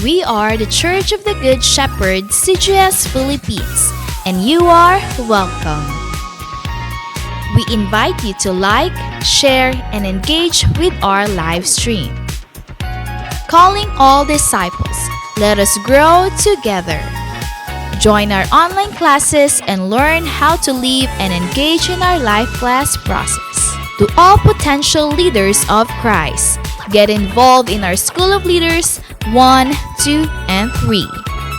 We are the Church of the Good Shepherd, CGS Philippines, and you are welcome. We invite you to like, share, and engage with our live stream. Calling all disciples, let us grow together. Join our online classes and learn how to live and engage in our life class process. To all potential leaders of Christ, get involved in our School of Leaders 1, 2, and 3.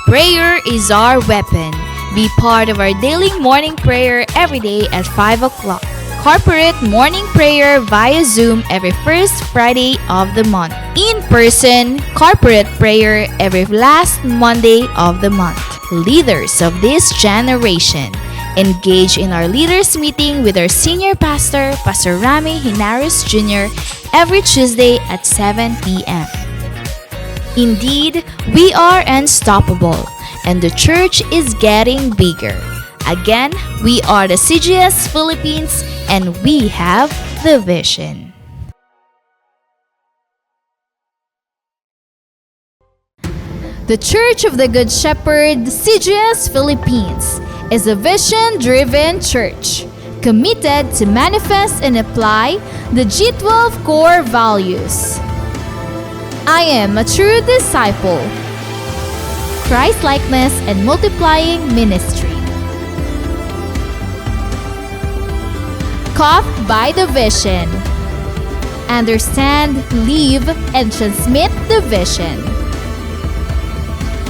Prayer is our weapon. Be part of our daily morning prayer every day at 5 o'clock. Corporate morning prayer via Zoom every first Friday of the month. In-person corporate prayer every last Monday of the month. Leaders of this generation, engage in our leaders meeting with our senior pastor, Pastor Rami Hinares Jr., every Tuesday at 7 p.m. Indeed, we are unstoppable, and the church is getting bigger. Again, we are the CGS Philippines, and we have the vision. The Church of the Good Shepherd, CGS Philippines, is a vision-driven church committed to manifest and apply the G12 core values. I am a true disciple, Christ-likeness and multiplying ministry. Caught by the vision. Understand, live, and transmit the vision.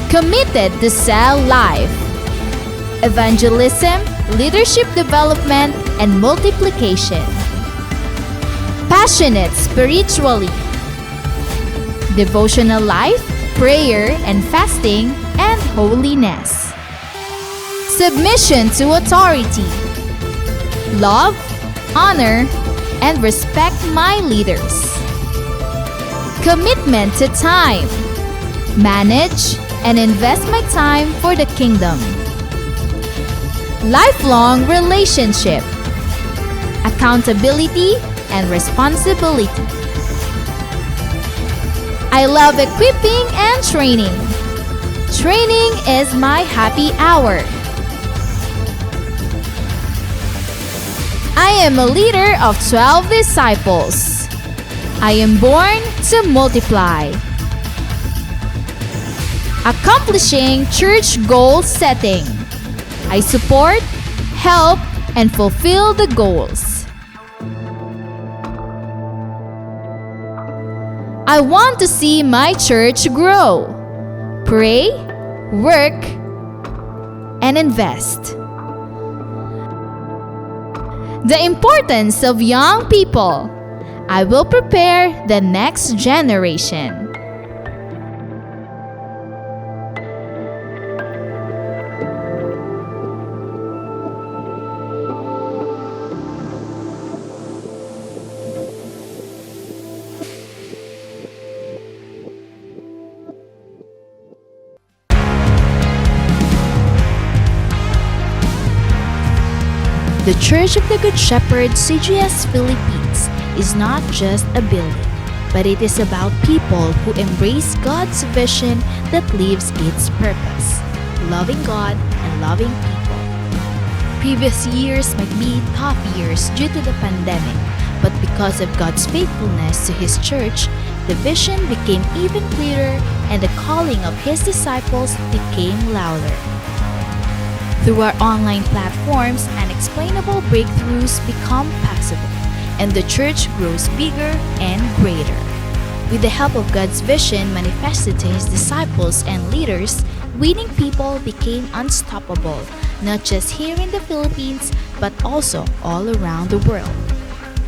Committed to sell life. Evangelism, leadership development, and multiplication. Passionate spiritually. Devotional life, prayer and fasting, and holiness. Submission to authority. Love, honor, and respect my leaders. Commitment to time. Manage and invest my time for the kingdom. Lifelong relationship. Accountability and responsibility. I love equipping and training. Training is my happy hour. I am a leader of 12 disciples. I am born to multiply. Accomplishing church goal setting. I support, help, and fulfill the goals. I want to see my church grow. Pray, work, and invest. The importance of young people. I will prepare the next generation. The Church of the Good Shepherd, CGS Philippines, is not just a building, but it is about people who embrace God's vision that lives its purpose, loving God and loving people. Previous years might be tough years due to the pandemic, but because of God's faithfulness to His church, the vision became even clearer and the calling of His disciples became louder. Through our online platforms, unexplainable breakthroughs become possible, and the church grows bigger and greater. With the help of God's vision manifested to His disciples and leaders, winning people became unstoppable, not just here in the Philippines, but also all around the world.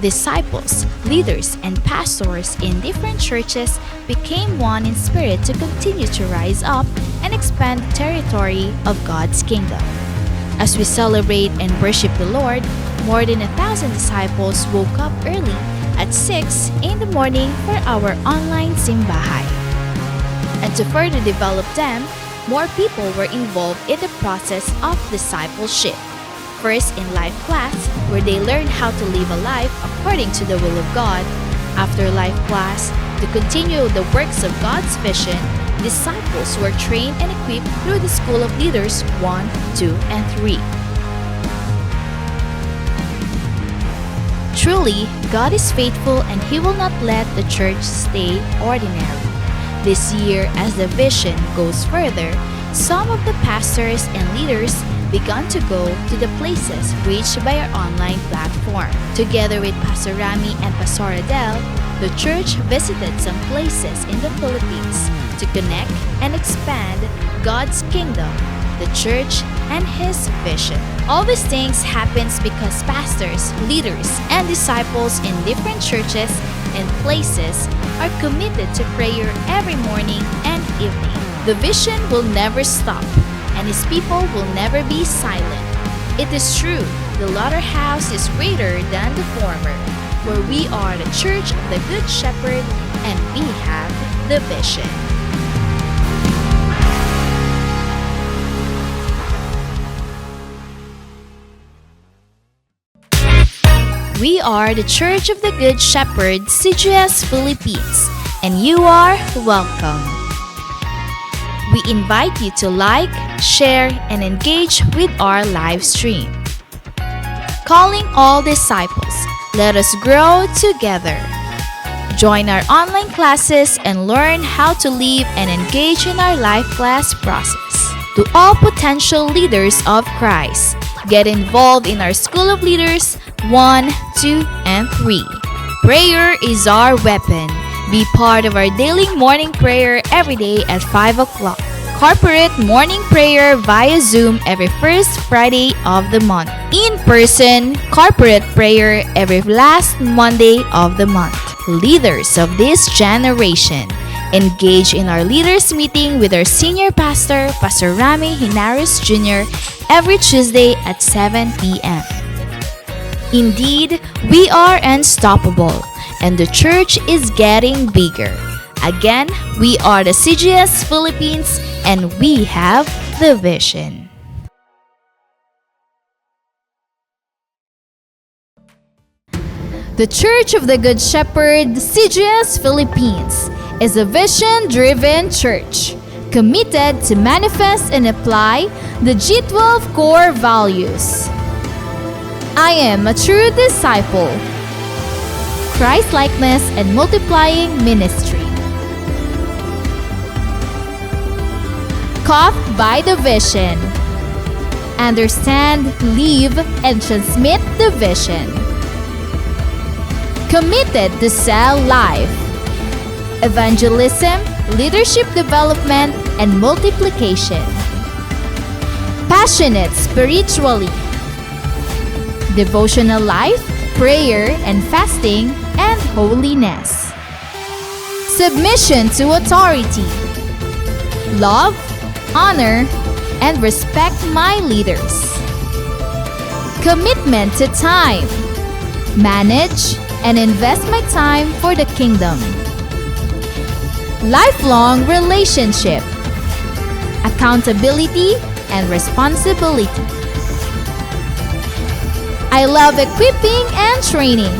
Disciples, leaders, and pastors in different churches became one in spirit to continue to rise up and expand the territory of God's kingdom. As we celebrate and worship the Lord, more than 1,000 disciples woke up early at 6 in the morning for our online simbahay. And to further develop them, more people were involved in the process of discipleship. First in life class, where they learned how to live a life according to the will of God. After life class, To continue the works of God's vision, disciples were trained and equipped through the School of Leaders 1, 2, and 3. Truly, God is faithful and He will not let the church stay ordinary. This year, as the vision goes further, some of the pastors and leaders began to go to the places reached by our online platform. Together with Pastor Rami and Pastor Adele, the church visited some places in the Philippines to connect and expand God's kingdom, the church, and His vision. All these things happens because pastors, leaders, and disciples in different churches and places are committed to prayer every morning and evening. The vision will never stop, and His people will never be silent. It is true, the latter house is greater than the former, for we are the church of the Good Shepherd, and we have the vision. We are the Church of the Good Shepherd, CGS Philippines, and you are welcome. We invite you to like, share, and engage with our live stream. Calling all disciples, let us grow together. Join our online classes and learn how to live and engage in our life class process. To all potential leaders of Christ, get involved in our School of Leaders 1, 2, and 3. Prayer is our weapon. Be part of our daily morning prayer every day at 5 o'clock. Corporate morning prayer via Zoom every first Friday of the month. In-person corporate prayer every last Monday of the month. Leaders of this generation, engage in our leaders meeting with our senior pastor, Pastor Rami Hinares Jr., every Tuesday at 7 p.m. Indeed, we are unstoppable, and the church is getting bigger. Again, we are the CGS Philippines, and we have the vision. The Church of the Good Shepherd, CGS Philippines, is a vision-driven church committed to manifest and apply the G12 core values. I am a true disciple. Christ-likeness and multiplying ministry. Caught by the vision. Understand, live, and transmit the vision. Committed to sell life. Evangelism, leadership development, and multiplication. Passionate spiritually. Devotional life, prayer and fasting, and holiness. Submission to authority. Love, honor, and respect my leaders. Commitment to time. Manage and invest my time for the kingdom. Lifelong relationship. Accountability and responsibility. I love equipping and training.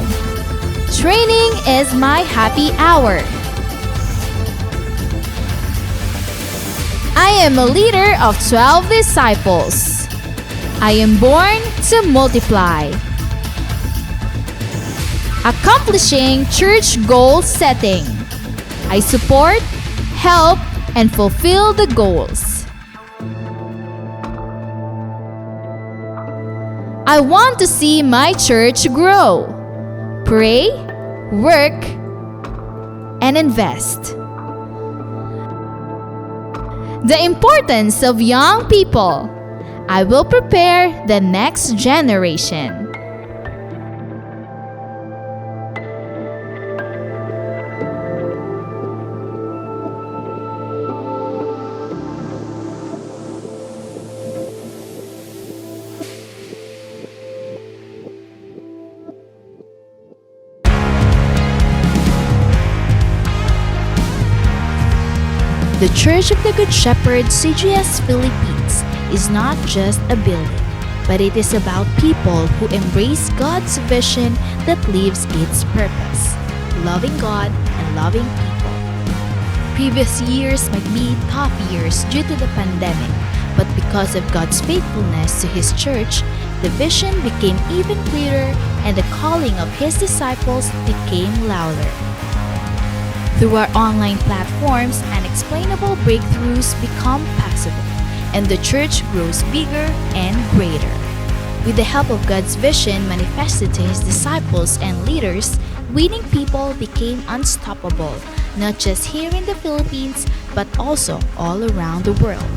Training is my happy hour. I am a leader of 12 disciples. I am born to multiply. Accomplishing church goal setting. I support, help, and fulfill the goals. I want to see my church grow. Pray, work, and invest. The importance of young people. I will prepare the next generation. The Church of the Good Shepherd, CGS Philippines, is not just a building, but it is about people who embrace God's vision that lives its purpose, loving God and loving people. Previous years might be tough years due to the pandemic, but because of God's faithfulness to His church, the vision became even clearer and the calling of His disciples became louder. Through our online platforms, unexplainable breakthroughs become possible, and the church grows bigger and greater. With the help of God's vision manifested to His disciples and leaders, winning people became unstoppable, not just here in the Philippines, but also all around the world.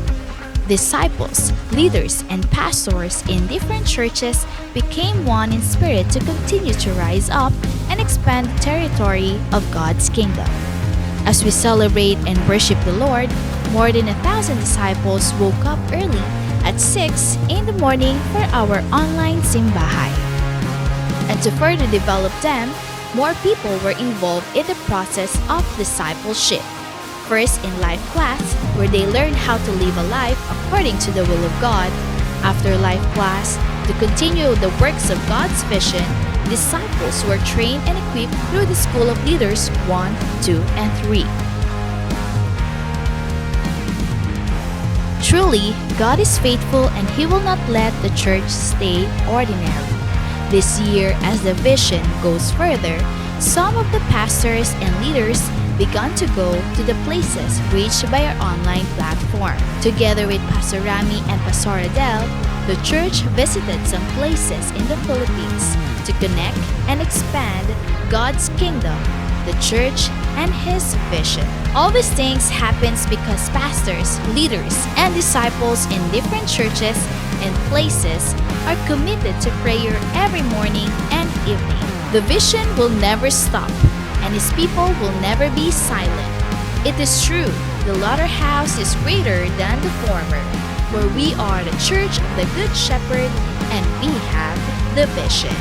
Disciples, leaders, and pastors in different churches became one in spirit to continue to rise up and expand the territory of God's kingdom. As we celebrate and worship the Lord, more than 1,000 disciples woke up early at 6 in the morning for our online simbahay. And to further develop them, more people were involved in the process of discipleship. First in life class, where they learned how to live a life according to the will of God. After life class, to continue the works of God's vision, disciples were trained and equipped through the School of Leaders 1, 2, and 3. Truly, God is faithful and He will not let the church stay ordinary. This year, as the vision goes further, some of the pastors and leaders began to go to the places reached by our online platform. Together with Pastor Rami and Pastor Adele, the church visited some places in the Philippines to connect and expand God's kingdom, the church, and His vision. All these things happens because pastors, leaders, and disciples in different churches and places are committed to prayer every morning and evening. The vision will never stop, and His people will never be silent. It is true, the latter house is greater than the former, where we are the church of the Good Shepherd and we have the vision.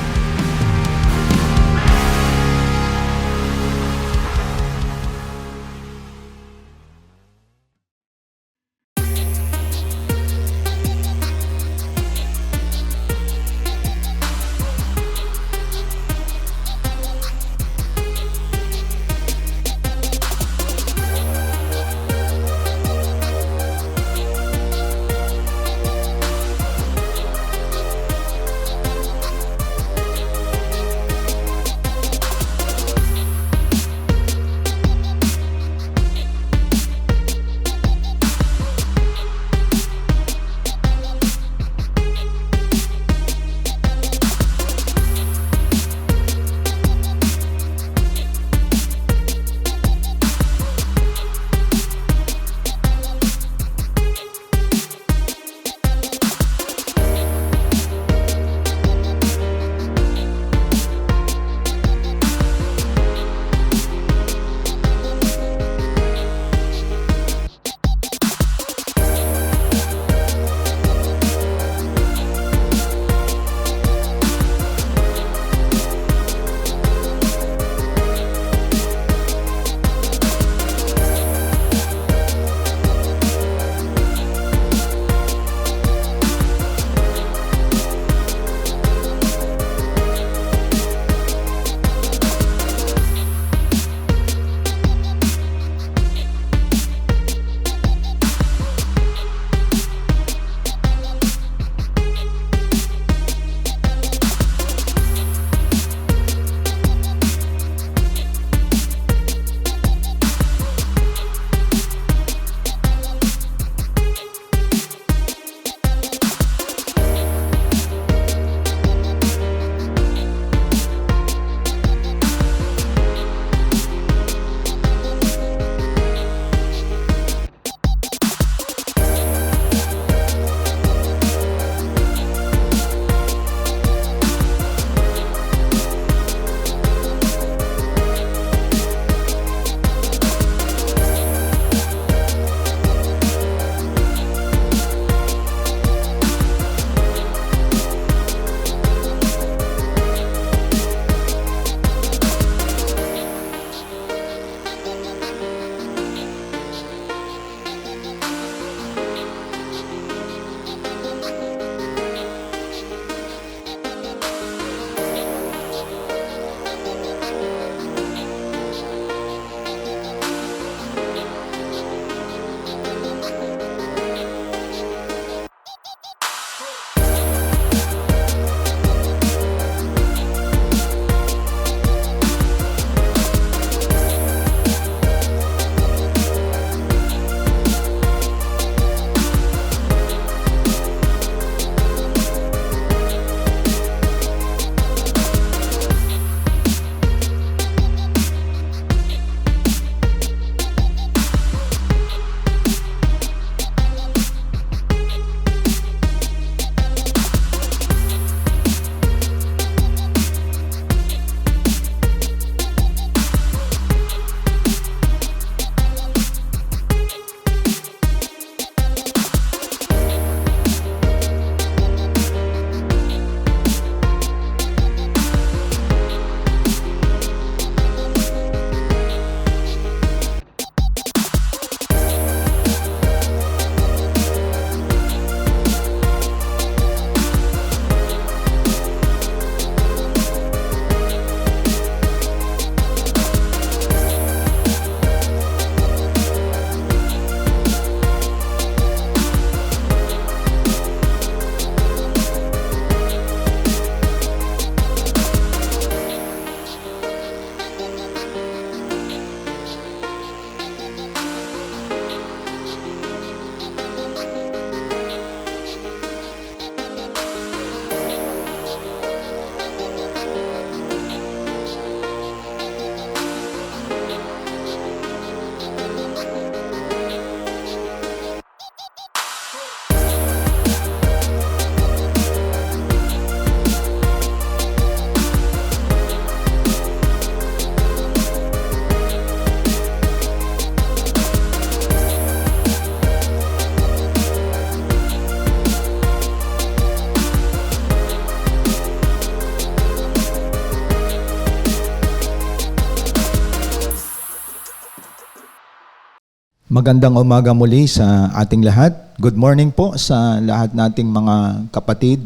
Magandang umaga muli sa ating lahat. Good morning po sa lahat nating mga kapatid,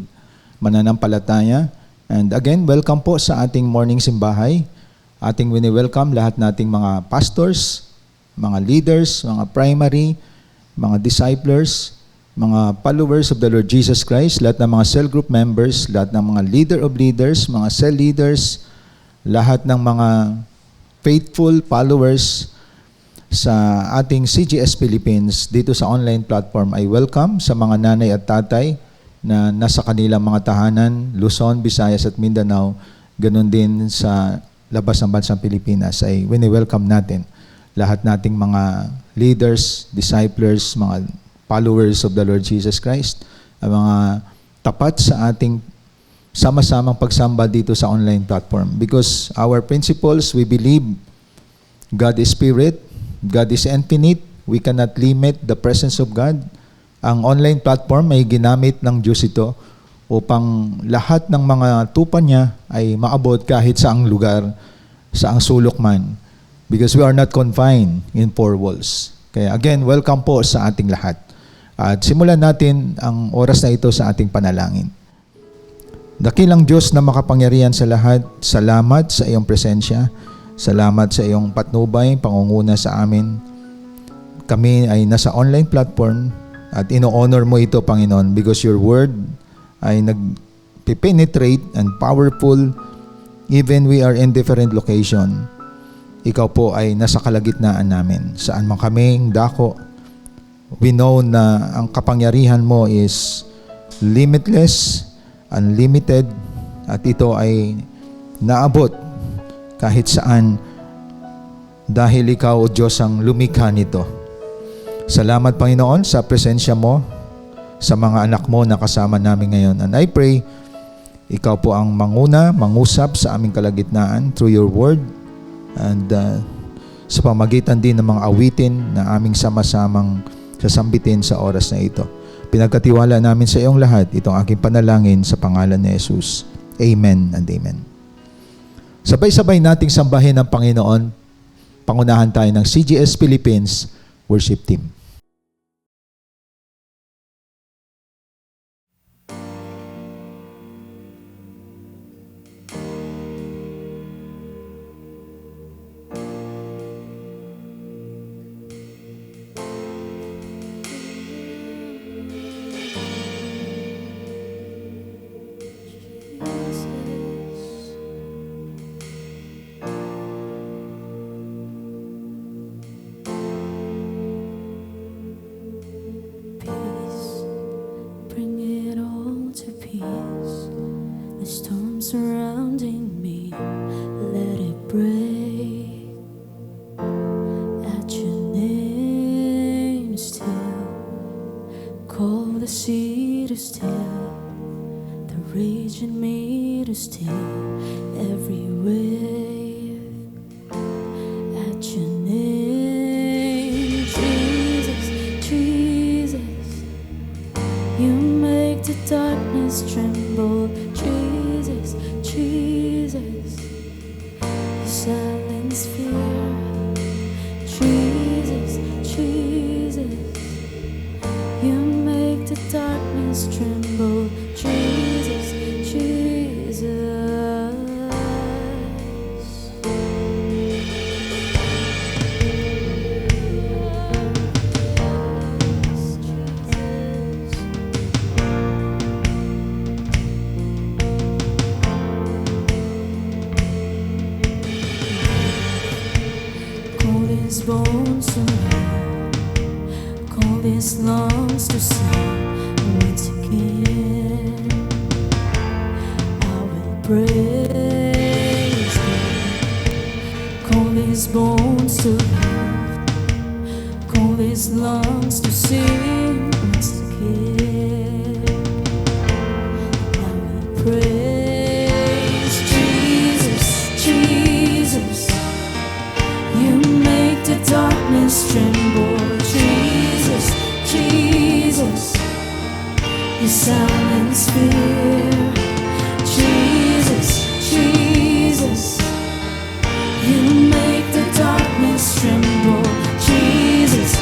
mananampalataya. And again, welcome po sa ating morning simbahay. Ating wini-welcome lahat nating mga pastors, mga leaders, mga primary, mga disciplers, mga followers of the Lord Jesus Christ, lahat ng mga cell group members, lahat ng mga leader of leaders, mga cell leaders, lahat ng mga faithful followers sa ating CGS Philippines dito sa online platform ay welcome sa mga nanay at tatay na nasa kanilang mga tahanan, Luzon, Visayas at Mindanao, ganun din sa labas ng bansang Pilipinas ay wini-welcome natin lahat nating mga leaders, disciples, mga followers of the Lord Jesus Christ, ang mga tapat sa ating sama-samang pagsamba dito sa online platform. Because our principles, we believe God is Spirit, God is infinite. We cannot limit the presence of God. Ang online platform ay ginamit ng Diyos ito upang lahat ng mga tupa niya ay maabot kahit saang lugar, saang sulok man. Because we are not confined in four walls. Kaya again, welcome po sa ating lahat. At simulan natin ang oras na ito sa ating panalangin. Dakilang Diyos na makapangyarihan sa lahat, salamat sa iyong presensya. Salamat sa iyong patnubay, pangunguna sa amin. Kami ay nasa online platform at ino-honor mo ito, Panginoon, because your word ay nag-penetrate and powerful even we are in different location. Ikaw po ay nasa kalagitnaan namin. Saan man kaming dako, we know na ang kapangyarihan mo is limitless, unlimited, at ito ay naabot kahit saan dahil ikaw, O Diyos, ang lumikha nito. Salamat, Panginoon, sa presensya mo sa mga anak mo na kasama namin ngayon. And I pray, ikaw po ang manguna, mangusap sa aming kalagitnaan through your word and sa pamagitan din ng mga awitin na aming sama-samang sasambitin sa oras na ito. Pinagkatiwala namin sa iyong lahat itong aking panalangin sa pangalan ni Jesus. Amen and amen. Sabay-sabay nating sambahin ang Panginoon. Pangunahan tayo ng CGS Philippines Worship Team. Surrounding me, let it break at your name still. Call the sea to still, the rage in me to still every wave at your name. Jesus, Jesus, you make the darkness tremble. Jesus, Jesus, you silence fear. Jesus, Jesus, you make the darkness tremble. Jesus, Jesus. His bones to live, call his lungs to sing once again. I will praise him. Call his bones to live, call his lungs to sing once again. I will praise Jesus, Jesus. You make the darkness tremble. Jesus, Jesus, you silence fear. Jesus, Jesus, you make the darkness tremble. Jesus,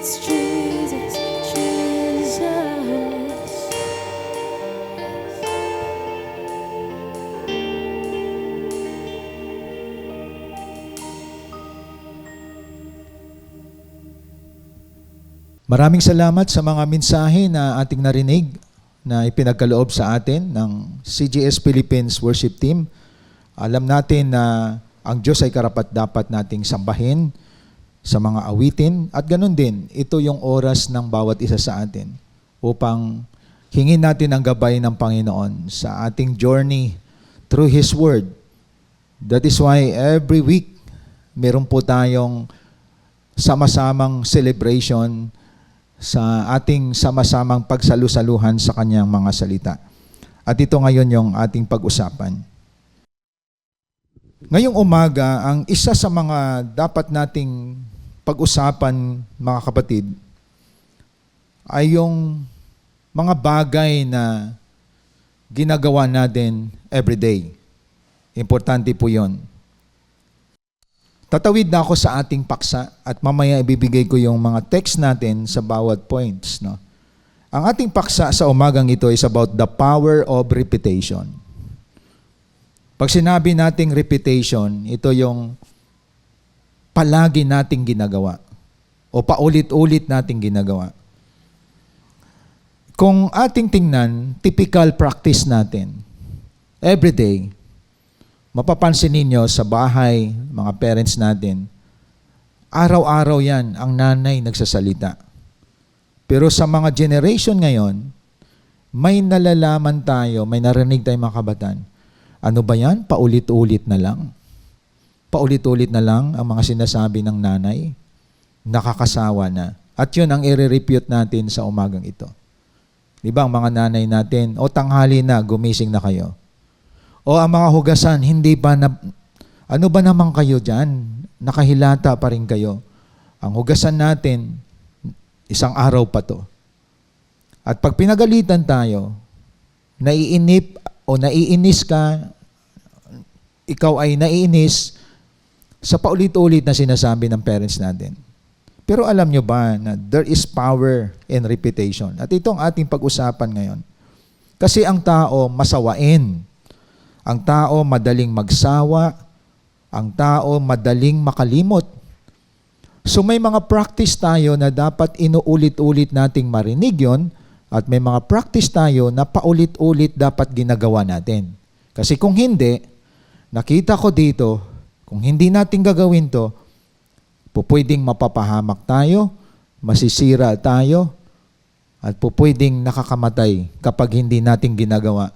It's Jesus, Jesus. Maraming salamat sa mga mensahe na ating narinig na ipinagkaloob sa atin ng CGS Philippines Worship Team. Alam natin na ang Diyos ay karapat-dapat nating sambahin sa mga awitin at ganun din, ito yung oras ng bawat isa sa atin upang hingin natin ang gabay ng Panginoon sa ating journey through His Word. That is why every week meron po tayong sama-samang celebration sa ating sama-samang pagsalu-saluhan sa kanyang mga salita. At ito ngayon yung ating pag-usapan. Ngayong umaga, ang isa sa mga dapat nating pag-usapan, mga kapatid, ay yung mga bagay na ginagawa natin everyday. Importante po yun. Tatawid na ako sa ating paksa at mamaya ibibigay ko yung mga text natin sa bawat points. No? Ang ating paksa sa umagang ito is about the power of repetition. Pag sinabi nating repetition, ito yung palagi nating ginagawa o paulit-ulit nating ginagawa. Kung ating tingnan, typical practice natin, everyday, mapapansin ninyo sa bahay, mga parents natin, araw-araw yan ang nanay nagsasalita. Pero sa mga generation ngayon, may nalalaman tayo, may narinig tayong mga kabataan. Ano ba yan? Paulit-ulit na lang. Paulit-ulit na lang ang mga sinasabi ng nanay. Nakakasawa na. At yun ang i-repute natin sa umagang ito. Di ba ang mga nanay natin, o tanghali na, gumising na kayo. O ang mga hugasan, hindi pa na, ano ba naman kayo dyan? Nakahilata pa rin kayo. Ang hugasan natin, isang araw pa to. At pag pinagalitan tayo, naiinip o naiinis ka, ikaw ay naiinis sa paulit-ulit na sinasabi ng parents natin. Pero alam nyo ba na there is power in repetition? At ito ang ating pag-usapan ngayon. Kasi ang tao masawain. Ang tao madaling magsawa, ang tao madaling makalimot. So may mga practice tayo na dapat inuulit-ulit nating marinig yon at may mga practice tayo na paulit-ulit dapat ginagawa natin. Kasi kung hindi, nakita ko dito, kung hindi natin gagawin to, pwedeng mapapahamak tayo, masisira tayo, at pwedeng nakakamatay kapag hindi natin ginagawa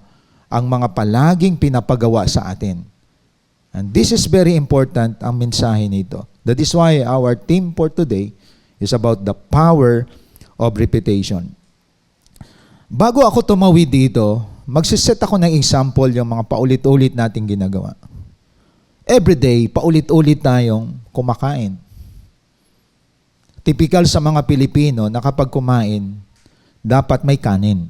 ang mga palaging pinapagawa sa atin. And this is very important, ang mensahe nito. That is why our theme for today is about the power of repetition. Bago ako tumawid dito, magsiset ako ng example yung mga paulit-ulit nating ginagawa. Every day, paulit-ulit tayong kumakain. Typical sa mga Pilipino na kapag kumain, dapat may kanin.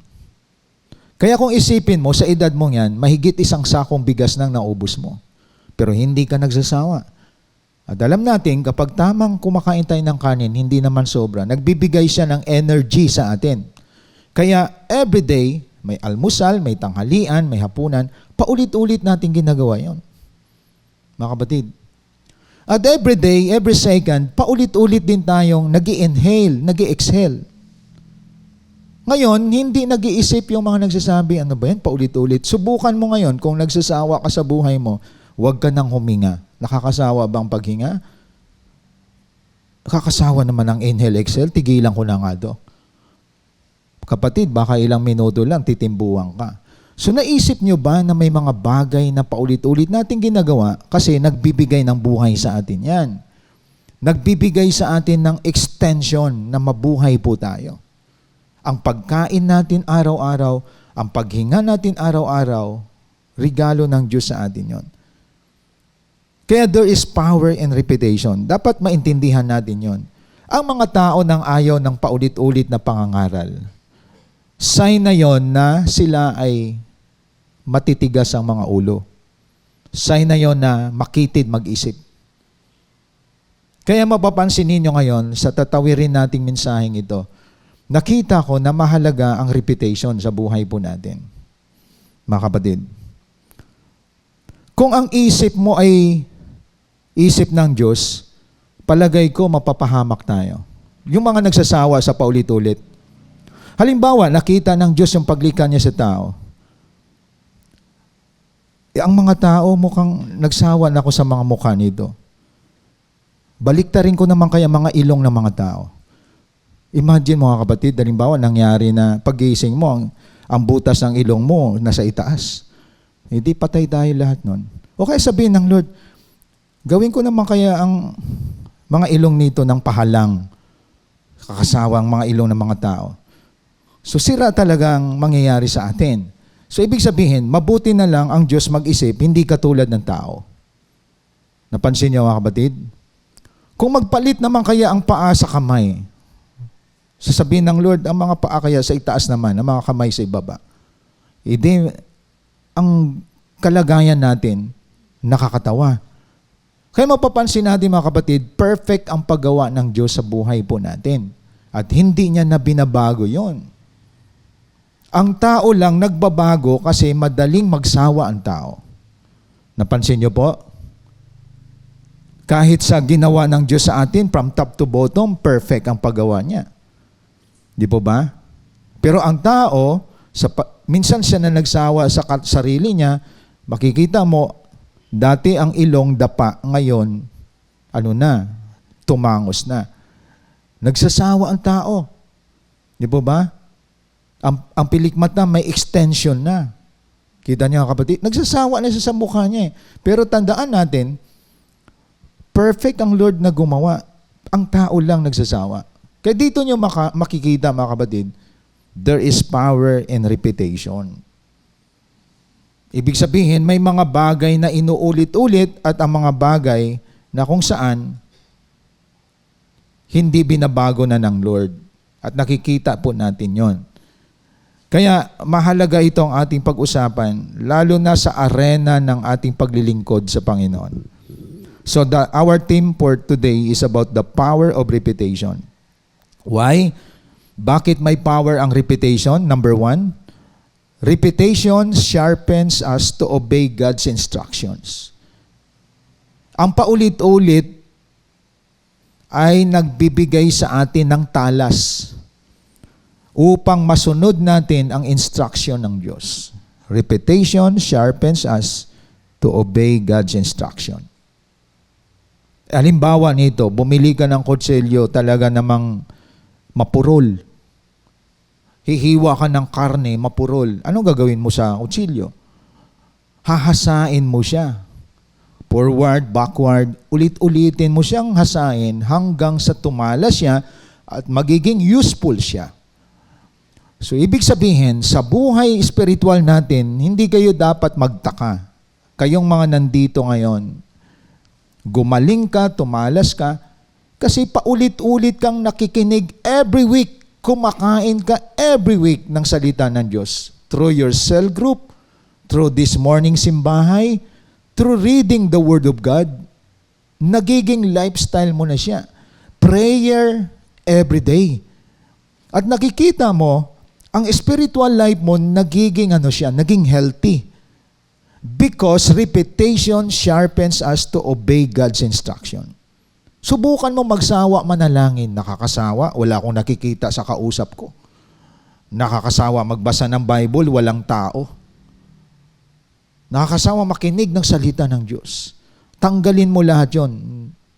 Kaya kung isipin mo, sa edad mo yan, mahigit isang sakong bigas nang naubos mo. Pero hindi ka nagsasawa. At alam natin, kapag tamang kumakain tayo ng kanin, hindi naman sobra. Nagbibigay siya ng energy sa atin. Kaya everyday, may almusal, may tanghalian, may hapunan, paulit-ulit natin ginagawa yon. Mga kapatid. At everyday, every second, paulit-ulit din tayong nag-i-inhale, nag-i-exhale. Ngayon, hindi nag-iisip yung mga nagsasabi, ano ba yan, paulit-ulit. Subukan mo ngayon, kung nagsasawa ka sa buhay mo, huwag ka nang huminga. Nakakasawa bang paghinga? Nakakasawa naman ang inhale-exhale, tigilan ko na nga do. Kapatid, baka ilang minuto lang, titimbuhan ka. So naisip nyo ba na may mga bagay na paulit-ulit natin ginagawa kasi nagbibigay ng buhay sa atin yan. Nagbibigay sa atin ng extension na mabuhay po tayo. Ang pagkain natin araw-araw, ang paghinga natin araw-araw, regalo ng Diyos sa atin yon. Kaya there is power in repetition. Dapat maintindihan natin yon. Ang mga tao nang ayaw ng paulit-ulit na pangangaral, sign na yon na sila ay matitigas ang mga ulo. Sign na yon na makitid mag-isip. Kaya mapapansin ninyo ngayon sa tatawirin nating mensaheng ito, nakita ko na mahalaga ang reputation sa buhay po natin. Mga kapatid, kung ang isip mo ay isip ng Diyos, palagay ko mapapahamak tayo. Yung mga nagsasawa sa paulit-ulit. Halimbawa, nakita ng Diyos yung paglikha niya sa tao. Ang mga tao mukhang nagsawa na ako sa mga mukha nito. Baliktarin ko naman kaya mga ilong ng mga tao. Imagine mga kapatid, halimbawa nangyari na paggising mo, ang butas ng ilong mo nasa itaas. Hindi patay tayo lahat nun. O kaya sabihin ng Lord, gawin ko naman kaya ang mga ilong nito ng pahalang, kakasawang mga ilong ng mga tao. So sira talagang mangyayari sa atin. So ibig sabihin, mabuti na lang ang Diyos mag-isip, hindi katulad ng tao. Napansin niyo mga kapatid? Kung magpalit naman kaya ang paa sa kamay, sasabihin ng Lord, ang mga paa kaya sa itaas naman, ang mga kamay sa ibaba. Hindi, ang kalagayan natin, nakakatawa. Kaya mapapansin natin mga kapatid, perfect ang paggawa ng Diyos sa buhay po natin. At hindi niya na binabago yon. Ang tao lang nagbabago kasi madaling magsawa ang tao. Napansin niyo po? Kahit sa ginawa ng Diyos sa atin, from top to bottom, perfect ang paggawa niya. Di po ba? Pero ang tao, minsan siya na nagsawa sa sarili niya, makikita mo, dati ang ilong dapa, ngayon, tumangos na. Nagsasawa ang tao. Di po ba? Ang pilikmata may extension na. Kita niyo kapatid? Nagsasawa na siya sa mukha niya. Pero tandaan natin, perfect ang Lord na gumawa. Ang tao lang nagsasawa. Kaya dito niyo makikita mga kapatid, there is power in repetition. Ibig sabihin, may mga bagay na inuulit-ulit at ang mga bagay na kung saan hindi binabago na ng Lord. At nakikita po natin yon. Kaya mahalaga itong ating pag-usapan, lalo na sa arena ng ating paglilingkod sa Panginoon. So our theme for today is about the power of repetition. Why? Bakit may power ang repetition? Number 1, repetition sharpens us to obey God's instructions. Ang paulit-ulit ay nagbibigay sa atin ng talas upang masunod natin ang instruction ng Diyos. Repetition sharpens us to obey God's instruction. Halimbawa nito, bumili ka ng kutsilyo, talaga namang mapurol. Hihiwa ka ng karne, mapurol. Anong gagawin mo sa kutsilyo? Hahasain mo siya. Forward, backward, ulit-ulitin mo siyang hasain hanggang sa tumalas siya at magiging useful siya. So, ibig sabihin, sa buhay spiritual natin, hindi kayo dapat magtaka. Kayong mga nandito ngayon, gumaling ka, tumalas ka, kasi paulit-ulit kang nakikinig every week, kumakain ka every week ng salita ng Diyos. Through your cell group, through this morning simbahay, through reading the Word of God, nagiging lifestyle mo na siya. Prayer every day. At nakikita mo, ang spiritual life mo nagiging naging healthy. Because repetition sharpens us to obey God's instruction. Subukan mo magsawa manalangin. Nakakasawa, wala akong nakikita sa kausap ko. Nakakasawa magbasa ng Bible, walang tao. Nakakasawa makinig ng salita ng Diyos. Tanggalin mo lahat yon.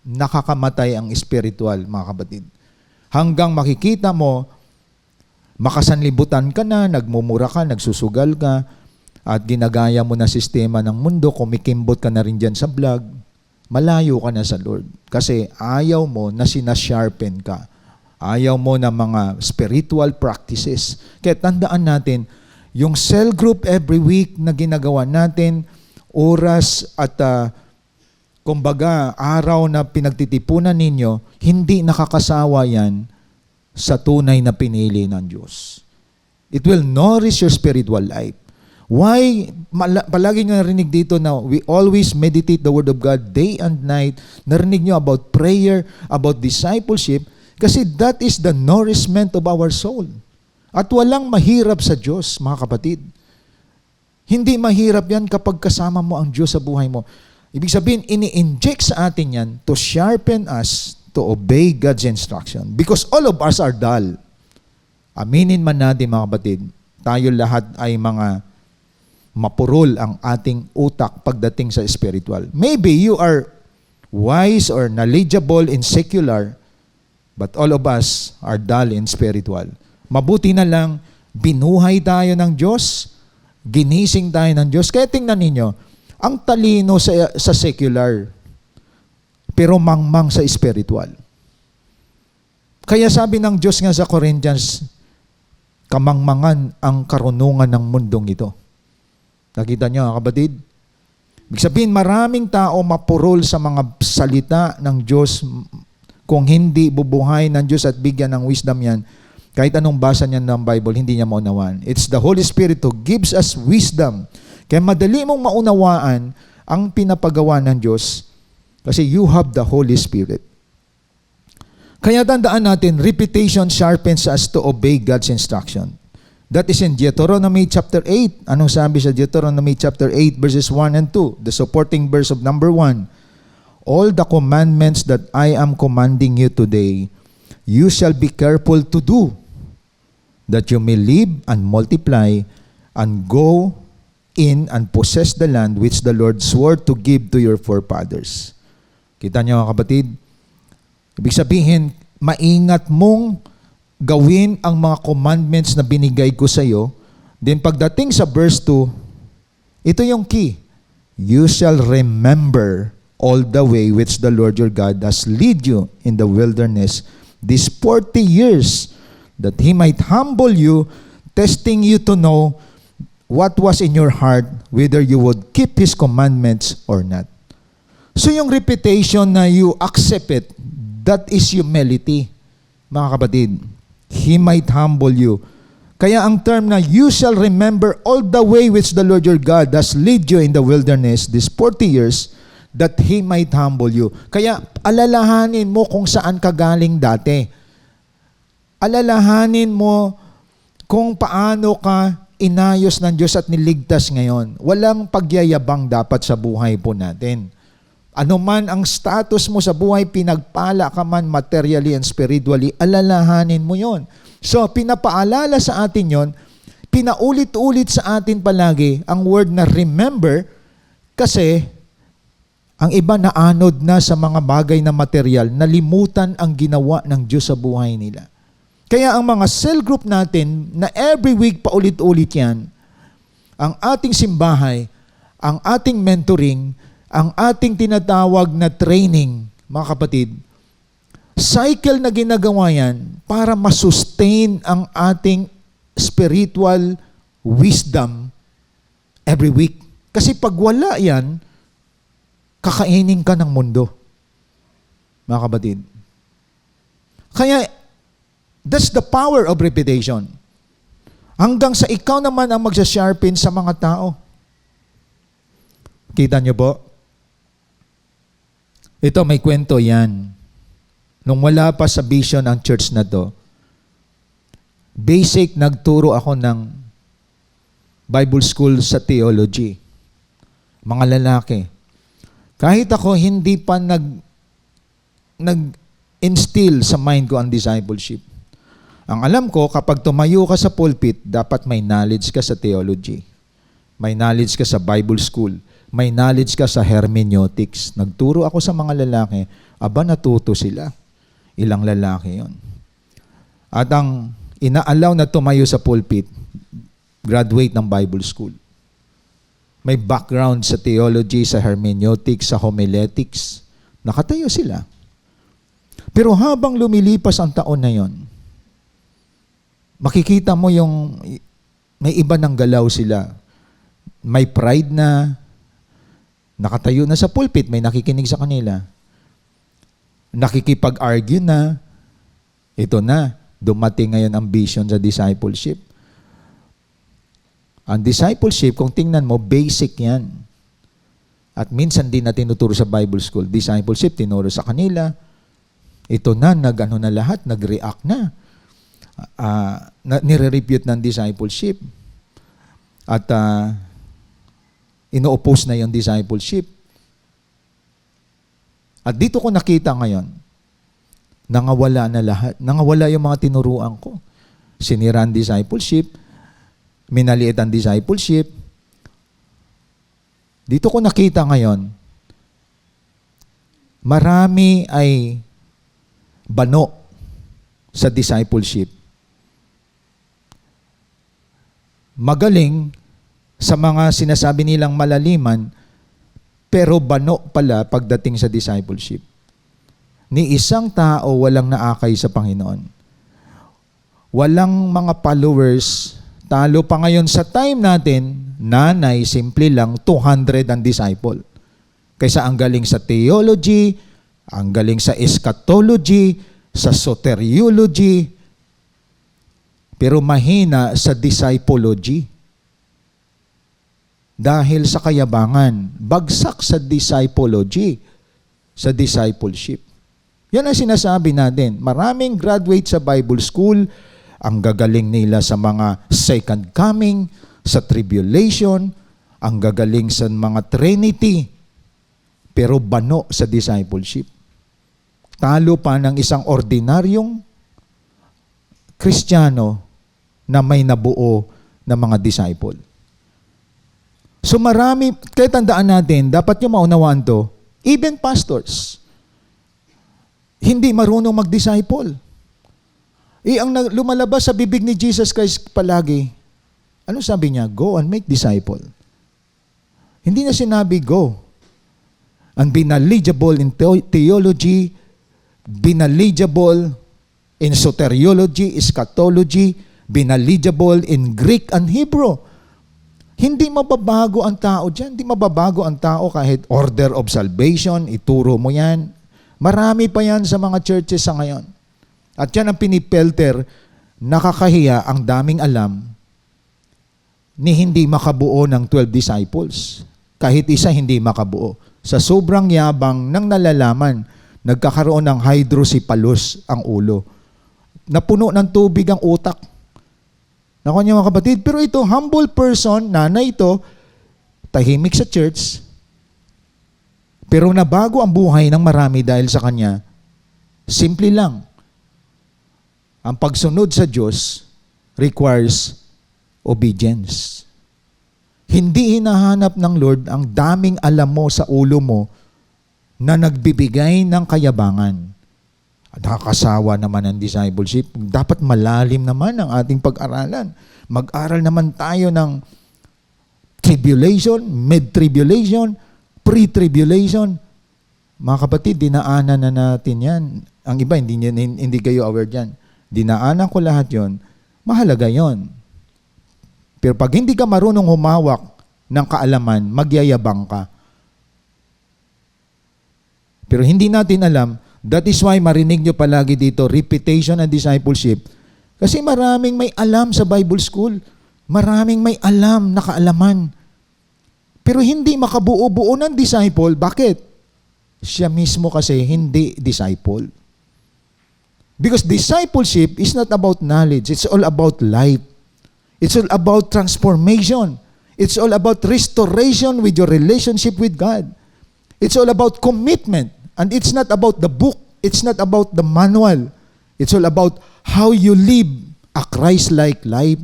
Nakakamatay ang spiritual, mga kapatid. Hanggang makikita mo, makasanlibutan ka na, nagmumura ka, nagsusugal ka, at ginagaya mo na sistema ng mundo, kumikimbot ka na rin dyan sa vlog, malayo ka na sa Lord. Kasi ayaw mo na sinasharpen ka. Ayaw mo na mga spiritual practices. Kaya tandaan natin, yung cell group every week na ginagawa natin, oras at kumbaga araw na pinagtitipunan ninyo, hindi nakakasawa yan sa tunay na pinili ng Diyos. It will nourish your spiritual life. Why, palagi nyo narinig dito na we always meditate the Word of God day and night. Narinig nyo about prayer, about discipleship, kasi that is the nourishment of our soul. At walang mahirap sa Diyos, mga kapatid. Hindi mahirap yan kapag kasama mo ang Diyos sa buhay mo. Ibig sabihin, ini-inject sa atin yan to sharpen us to obey God's instruction. Because all of us are dull. Aminin man natin, mga kapatid, tayo lahat ay mga mapurol ang ating utak pagdating sa spiritual. Maybe you are wise or knowledgeable in secular, but all of us are dull in spiritual. Mabuti na lang, binuhay tayo ng Diyos, ginising tayo ng Diyos. Kaya tingnan ninyo, ang talino sa secular, pero mangmang sa spiritual. Kaya sabi ng Diyos nga sa Corinthians, kamangmangan ang karunungan ng mundong ito. Nakita niyo, kapatid? Ibig sabihin, maraming tao mapurol sa mga salita ng Diyos. Kung hindi bubuhay ng Diyos at bigyan ng wisdom yan, kahit anong basa niya ng Bible, hindi niya maunawaan. It's the Holy Spirit who gives us wisdom. Kaya madali mong maunawaan ang pinapagawa ng Diyos kasi you have the Holy Spirit. Kaya tandaan natin, repetition sharpens us to obey God's instruction. That is in Deuteronomy chapter 8. Anong sabi sa Deuteronomy chapter 8 verses 1 and 2? The supporting verse of number 1. All the commandments that I am commanding you today, you shall be careful to do, that you may live and multiply and go in and possess the land which the Lord swore to give to your forefathers. Kita niyo, mga kapatid? Ibig sabihin, maingat mong gawin ang mga commandments na binigay ko sa iyo. Then pagdating sa verse 2, ito yung key. You shall remember all the way which the Lord your God has lead you in the wilderness these 40 years, that He might humble you, testing you to know what was in your heart, whether you would keep His commandments or not. So yung reputation na you accept it, that is humility, mga kapatid. He might humble you. Kaya ang term na, you shall remember all the way which the Lord your God has lead you in the wilderness these 40 years, that He might humble you. Kaya alalahanin mo kung saan ka galing dati. Alalahanin mo kung paano ka inayos ng Diyos at niligtas ngayon. Walang pagyayabang dapat sa buhay po natin. Ano man ang status mo sa buhay, pinagpala ka man materially and spiritually, alalahanin mo yon. So, pinapaalala sa atin yon, pinaulit-ulit sa atin palagi ang word na remember, kasi ang iba naanod na sa mga bagay na material, nalimutan ang ginawa ng Diyos sa buhay nila. Kaya ang mga cell group natin, na every week paulit-ulit yan, ang ating simbahay, ang ating mentoring, ang ating tinatawag na training, mga kapatid, cycle na ginagawa yan para masustain ang ating spiritual wisdom every week. Kasi pag wala yan, kakainin ka ng mundo, mga kapatid. Kaya, that's the power of repetition. Hanggang sa ikaw naman ang magsasharpen sa mga tao. Kita niyo po? Ito, may kwento yan. Nung wala pa sa vision ang church na to, basic, nagturo ako ng Bible school sa theology. Mga lalaki. Kahit ako, hindi pa nag-instill sa mind ko ang discipleship. Ang alam ko, kapag tumayo ka sa pulpit, dapat may knowledge ka sa theology. May knowledge ka sa Bible school. May knowledge ka sa hermeneutics. Nagturo ako sa mga lalaki, aba natuto sila. Ilang lalaki yon. At ang inaalaw na tumayo sa pulpit, graduate ng Bible school. May background sa theology, sa hermeneutics, sa homiletics. Nakatayo sila. Pero habang lumilipas ang taon na yon, makikita mo yung may iba ng galaw sila. May pride na, nakatayo na sa pulpit, may nakikinig sa kanila. Nakikipag-argue na, ito na, dumating ngayon ang vision sa discipleship. Ang discipleship, kung tingnan mo, basic yan. At minsan din na tinuturo sa Bible School. Discipleship, tinuro sa kanila. Ito na, nag-ano na lahat, nag-react na. Nire-repute ng discipleship. At ino-oppose na yung discipleship. At dito ko nakita ngayon, nangawala na lahat. Nangawala yung mga tinuruan ko. Sinira ang discipleship, minaliit ang discipleship. Dito ko nakita ngayon, marami ay bano sa discipleship. Magaling sa mga sinasabi nilang malaliman, pero bano pala pagdating sa discipleship. Ni isang tao walang naakay sa Panginoon. Walang mga followers. Talo pa ngayon sa time natin, nanay, simple lang, 200 ang disciple. Kaysa ang galing sa theology, ang galing sa eschatology, sa soteriology, pero mahina sa discipology. Dahil sa kayabangan, bagsak sa discipology, sa discipleship. Yan ang sinasabi natin. Maraming graduate sa Bible School, ang gagaling nila sa mga second coming, sa tribulation, ang gagaling sa mga Trinity, pero bano sa discipleship. Talo pa ng isang ordinaryong Kristiyano na may nabuo na mga disciple. So marami, kaya tandaan natin, dapat nyo maunawaan to, even pastors, hindi marunong mag-disciple. Ang lumalabas sa bibig ni Jesus Christ palagi, ano sabi niya? Go and make disciple. Hindi na sinabi go. Ang knowledgeable in theology, knowledgeable in soteriology, eschatology, knowledgeable in Greek and Hebrew. Hindi mababago ang tao dyan. Hindi mababago ang tao kahit order of salvation, ituro mo yan. Marami pa yan sa mga churches sa ngayon. At yan ang pinipelter, nakakahiya ang daming alam ni hindi makabuo ng 12 disciples. Kahit isa hindi makabuo. Sa sobrang yabang ng nalalaman, nagkakaroon ng hydrocephalus ang ulo. Napuno ng tubig ang utak. Naku niyo mga kapatid, pero ito, humble person, nanay ito, tahimik sa church, pero nabago ang buhay ng marami dahil sa kanya, simple lang. Ang pagsunod sa Diyos requires obedience. Hindi hinahanap ng Lord ang daming alam mo sa ulo mo na nagbibigay ng kayabangan. At nakakasawa naman ang discipleship. Dapat malalim naman ang ating pag-aralan. Mag-aral naman tayo ng tribulation, mid-tribulation, pre-tribulation. Mga kapatid, dinaanan na natin yan. Ang iba, hindi kayo aware dyan. Dinaanan ko lahat yon. Mahalaga yon. Pero pag hindi ka marunong humawak ng kaalaman, magyayabang ka. Pero hindi natin alam. That is why marinig nyo palagi dito, repetition and discipleship. Kasi maraming may alam sa Bible School. Maraming may alam na kaalaman. Pero hindi makabuo-buo ng disciple. Bakit? Siya mismo kasi hindi disciple. Because discipleship is not about knowledge. It's all about life. It's all about transformation. It's all about restoration with your relationship with God. It's all about commitment. And it's not about the book. It's not about the manual. It's all about how you live a Christ-like life.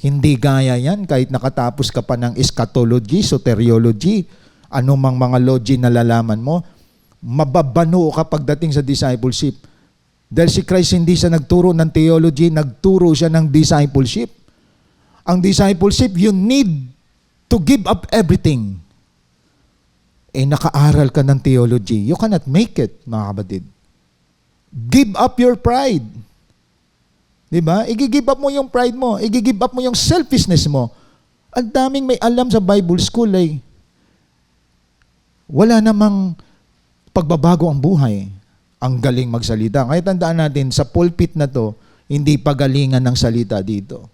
Hindi gaya yan kahit nakatapos ka pa ng eschatology, soteriology, anumang mga logi na lalaman mo, mababano ka pagdating sa discipleship. Dahil si Christ hindi siya nagturo ng theology, nagturo siya ng discipleship. Ang discipleship, you need to give up everything. Nakaaral ka ng theology, you cannot make it, mga kapatid. Give up your pride. Diba? I-give up mo yung pride mo. I-give up mo yung selfishness mo. Ang daming may alam sa Bible School ay wala namang pagbabago ang buhay. Ang galing magsalita. Kaya tandaan natin, sa pulpit na to, hindi pagalingan ng salita dito.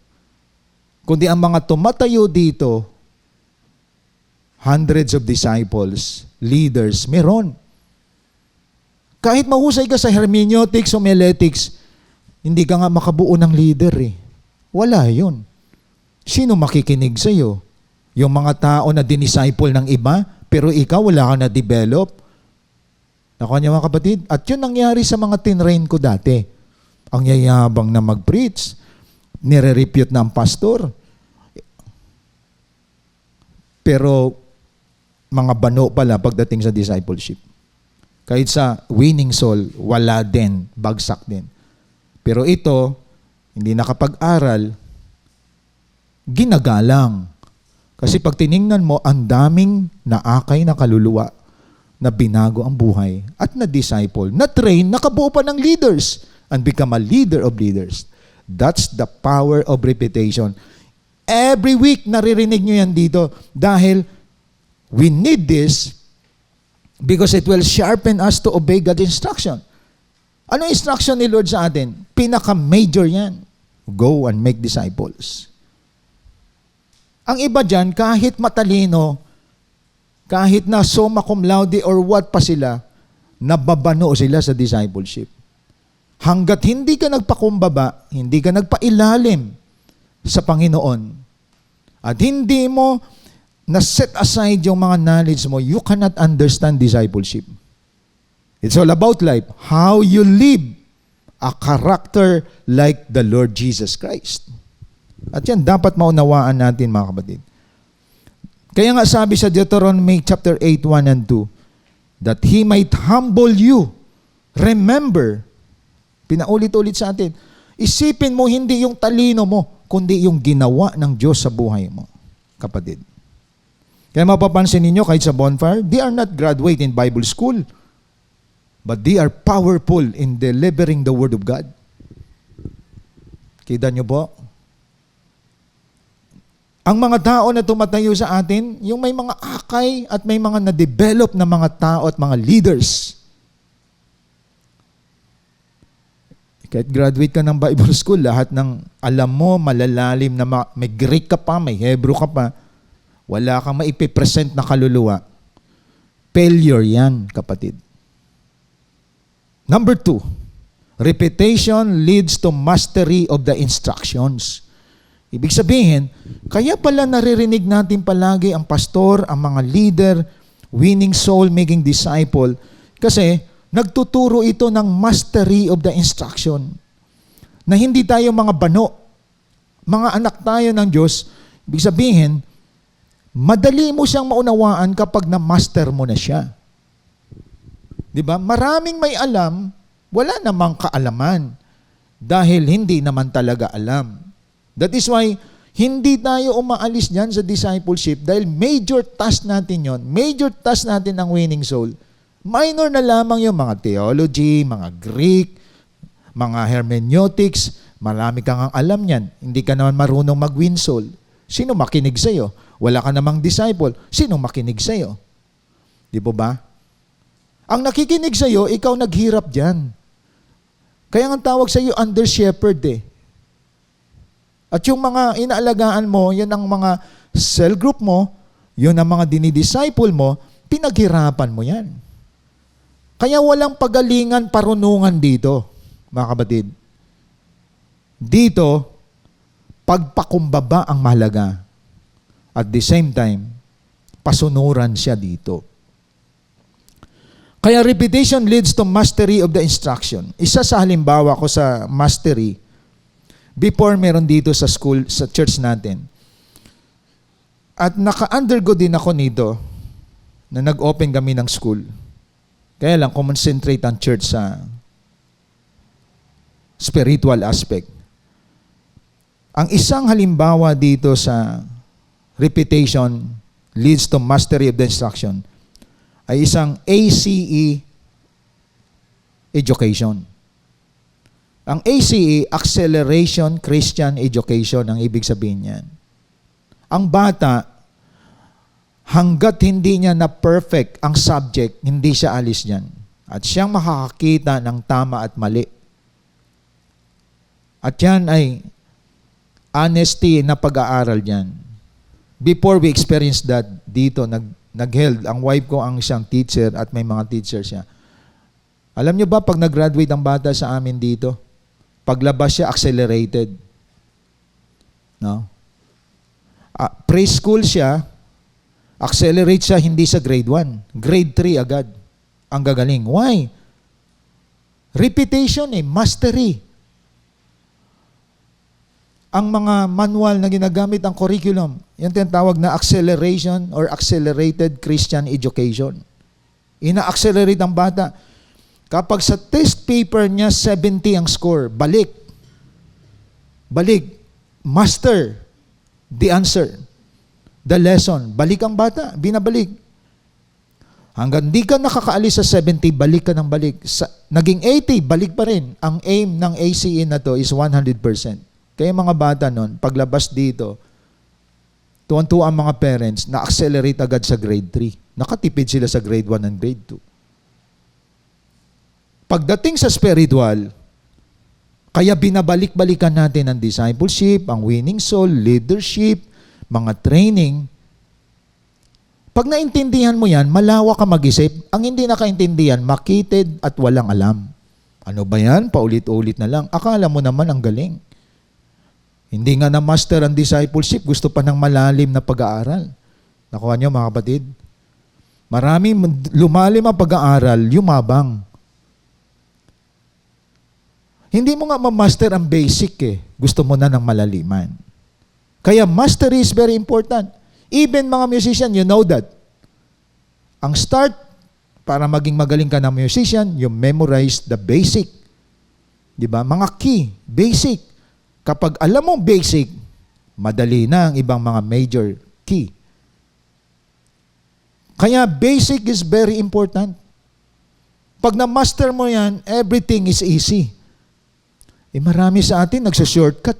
Kundi ang mga tumatayo dito, hundreds of disciples, leaders, meron. Kahit mahusay ka sa hermeneutics, homiletics, hindi ka nga makabuo ng leader eh. Wala yun. Sino makikinig sa'yo? Yung mga tao na dinisciple ng iba, pero ikaw wala ka na-develop? Nakuha niyo mga kapatid? At yun nangyari sa mga tinrain ko dati. Ang yayabang na mag-preach, nire-repute ng pastor. Pero mga bano pala pagdating sa discipleship. Kahit sa winning soul, wala din, bagsak din. Pero ito, hindi nakapag-aral, ginagalang. Kasi pag tiningnan mo, ang daming naakay na kaluluwa na binago ang buhay at na-disciple, na-train, nakabuo pa ng leaders and become a leader of leaders. That's the power of repetition. Every week, naririnig nyo yan dito dahil we need this because it will sharpen us to obey God's instruction. Ano instruction ni Lord sa atin? Pinaka-major yan. Go and make disciples. Ang iba dyan, kahit matalino, kahit na summa cum laude or what pa sila, nababano sila sa discipleship. Hanggat hindi ka nagpakumbaba, hindi ka nagpailalim sa Panginoon, at hindi mo na-set aside yung mga knowledge mo, you cannot understand discipleship. It's all about life. How you live a character like the Lord Jesus Christ. At yan, dapat maunawaan natin mga kapatid. Kaya nga sabi sa Deuteronomy chapter 8, 1 and 2, that He might humble you. Remember, pinaulit-ulit sa atin, isipin mo hindi yung talino mo, kundi yung ginawa ng Diyos sa buhay mo, kapatid. Kaya mapapansin ninyo, kahit sa bonfire, they are not graduate in Bible school, but they are powerful in delivering the Word of God. Kita nyo po? Ang mga tao na tumatayo sa atin, yung may mga akay at may mga na-develop na mga tao at mga leaders. Kahit graduate ka ng Bible school, lahat ng alam mo, malalalim na may Greek ka pa, may Hebrew ka pa, wala kang maipipresent na kaluluwa. Failure yan, kapatid. Number 2, repetition leads to mastery of the instructions. Ibig sabihin, kaya pala naririnig natin palagi ang pastor, ang mga leader, winning soul, making disciple, kasi nagtuturo ito ng mastery of the instruction. Na hindi tayo mga bano, mga anak tayo ng Diyos. Ibig sabihin, madali mo siyang maunawaan kapag na-master mo na siya. Di ba? Maraming may alam, wala namang kaalaman dahil hindi naman talaga alam. That is why hindi tayo umaalis dyan sa discipleship dahil major task natin yon, major task natin ang winning soul. Minor na lamang yung mga theology, mga Greek, mga hermeneutics, marami kang alam yan. Hindi ka naman marunong mag-win soul. Sino makinig sa'yo? Wala ka namang disciple. Sino makinig sa'yo? Di po ba? Ang nakikinig sa'yo, ikaw naghirap dyan. Kaya ang tawag sa'yo, under shepherd eh. At yung mga inaalagaan mo, yan ang mga cell group mo, yun ang mga dinidisciple mo, pinaghirapan mo yan. Kaya walang pagalingan, parunungan dito, mga kapatid. Dito, pagpakumbaba ang mahalaga. At the same time, pasunuran siya dito. Kaya repetition leads to mastery of the instruction. Isa sa halimbawa ko sa mastery, before meron dito sa school, sa church natin. At naka-undergo din ako nito na nag-open kami ng school. Kaya lang, concentrate ang church sa spiritual aspect. Ang isang halimbawa dito sa repetition leads to mastery of the instruction ay isang ACE education. Ang ACE, Acceleration Christian Education, ang ibig sabihin niyan. Ang bata, hanggat hindi niya na perfect ang subject, hindi siya alis niyan. At siyang makakakita ng tama at mali. At yan ay honesty na pag-aaral diyan. Before we experience that dito, nag-held, ang wife ko ang siyang teacher at may mga teacher siya. Alam niyo ba, pag nag-graduate ang bata sa amin dito, paglabas siya, accelerated. No? Preschool siya, accelerate siya hindi sa grade 1. Grade 3 agad. Ang gagaling. Why? Repetition mastery. Ang mga manual na ginagamit ang curriculum, yung tinatawag na acceleration or accelerated Christian education. Ina-accelerate ang bata. Kapag sa test paper niya 70 ang score, balik. Master the answer. The lesson. Balik ang bata. Binabalik. Hanggang di ka nakakaalis sa 70, balik ka ng balik. Naging 80, balik pa rin. Ang aim ng ACE na to is 100%. Kaya mga bata nun, paglabas dito, tuwan-tuwa ang mga parents, na-accelerate agad sa grade 3. Nakatipid sila sa grade 1 and grade 2. Pagdating sa spiritual, kaya binabalik-balikan natin ang discipleship, ang winning soul, leadership, mga training. Pag naintindihan mo yan, malawak ka mag-isip. Ang hindi nakaintindihan, makitid at walang alam. Ano ba yan? Paulit-ulit na lang. Akala mo naman ang galing. Hindi nga na-master ang discipleship, gusto pa ng malalim na pag-aaral. Nakuha niyo mga kapatid? Maraming lumalim ang pag-aaral, yumabang. Hindi mo nga ma-master ang basic Gusto mo na ng malaliman. Kaya mastery is very important. Even mga musician, you know that. Ang start, para maging magaling ka na musician, you memorize the basic. Diba? Mga key, basic. Kapag alam mo basic, madali na ang ibang mga major key. Kaya basic is very important. Pag na-master mo yan, everything is easy. Marami sa atin nagsa-shortcut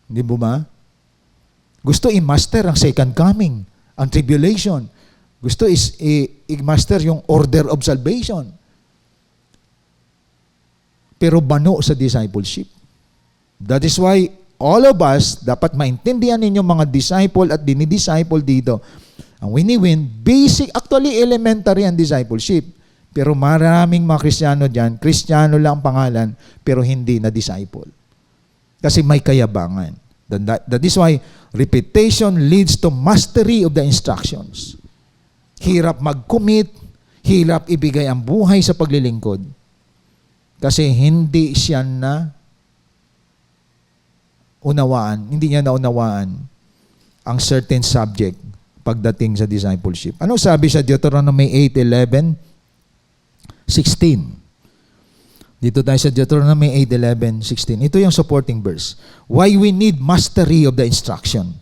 Hindi ba? Gusto i-master ang second coming, ang tribulation. Gusto i-master yung order of salvation. Pero bano sa discipleship. That is why all of us, dapat maintindihan ninyo mga disciple at dinidisciple dito. Ang wini-win, basic, actually elementary ang discipleship. Pero maraming mga Kristiyano dyan, Kristiyano lang ang pangalan, pero hindi na disciple. Kasi may kayabangan. That is why repetition leads to mastery of the instructions. Hirap mag-commit, hirap ibigay ang buhay sa paglilingkod. Kasi hindi siya hindi niya naunawaan ang certain subject pagdating sa discipleship. Ano sabi sa Deuteronomy 8:11-16? Dito tayo sa Deuteronomy 8:11-16. Ito yung supporting verse. Why we need mastery of the instruction.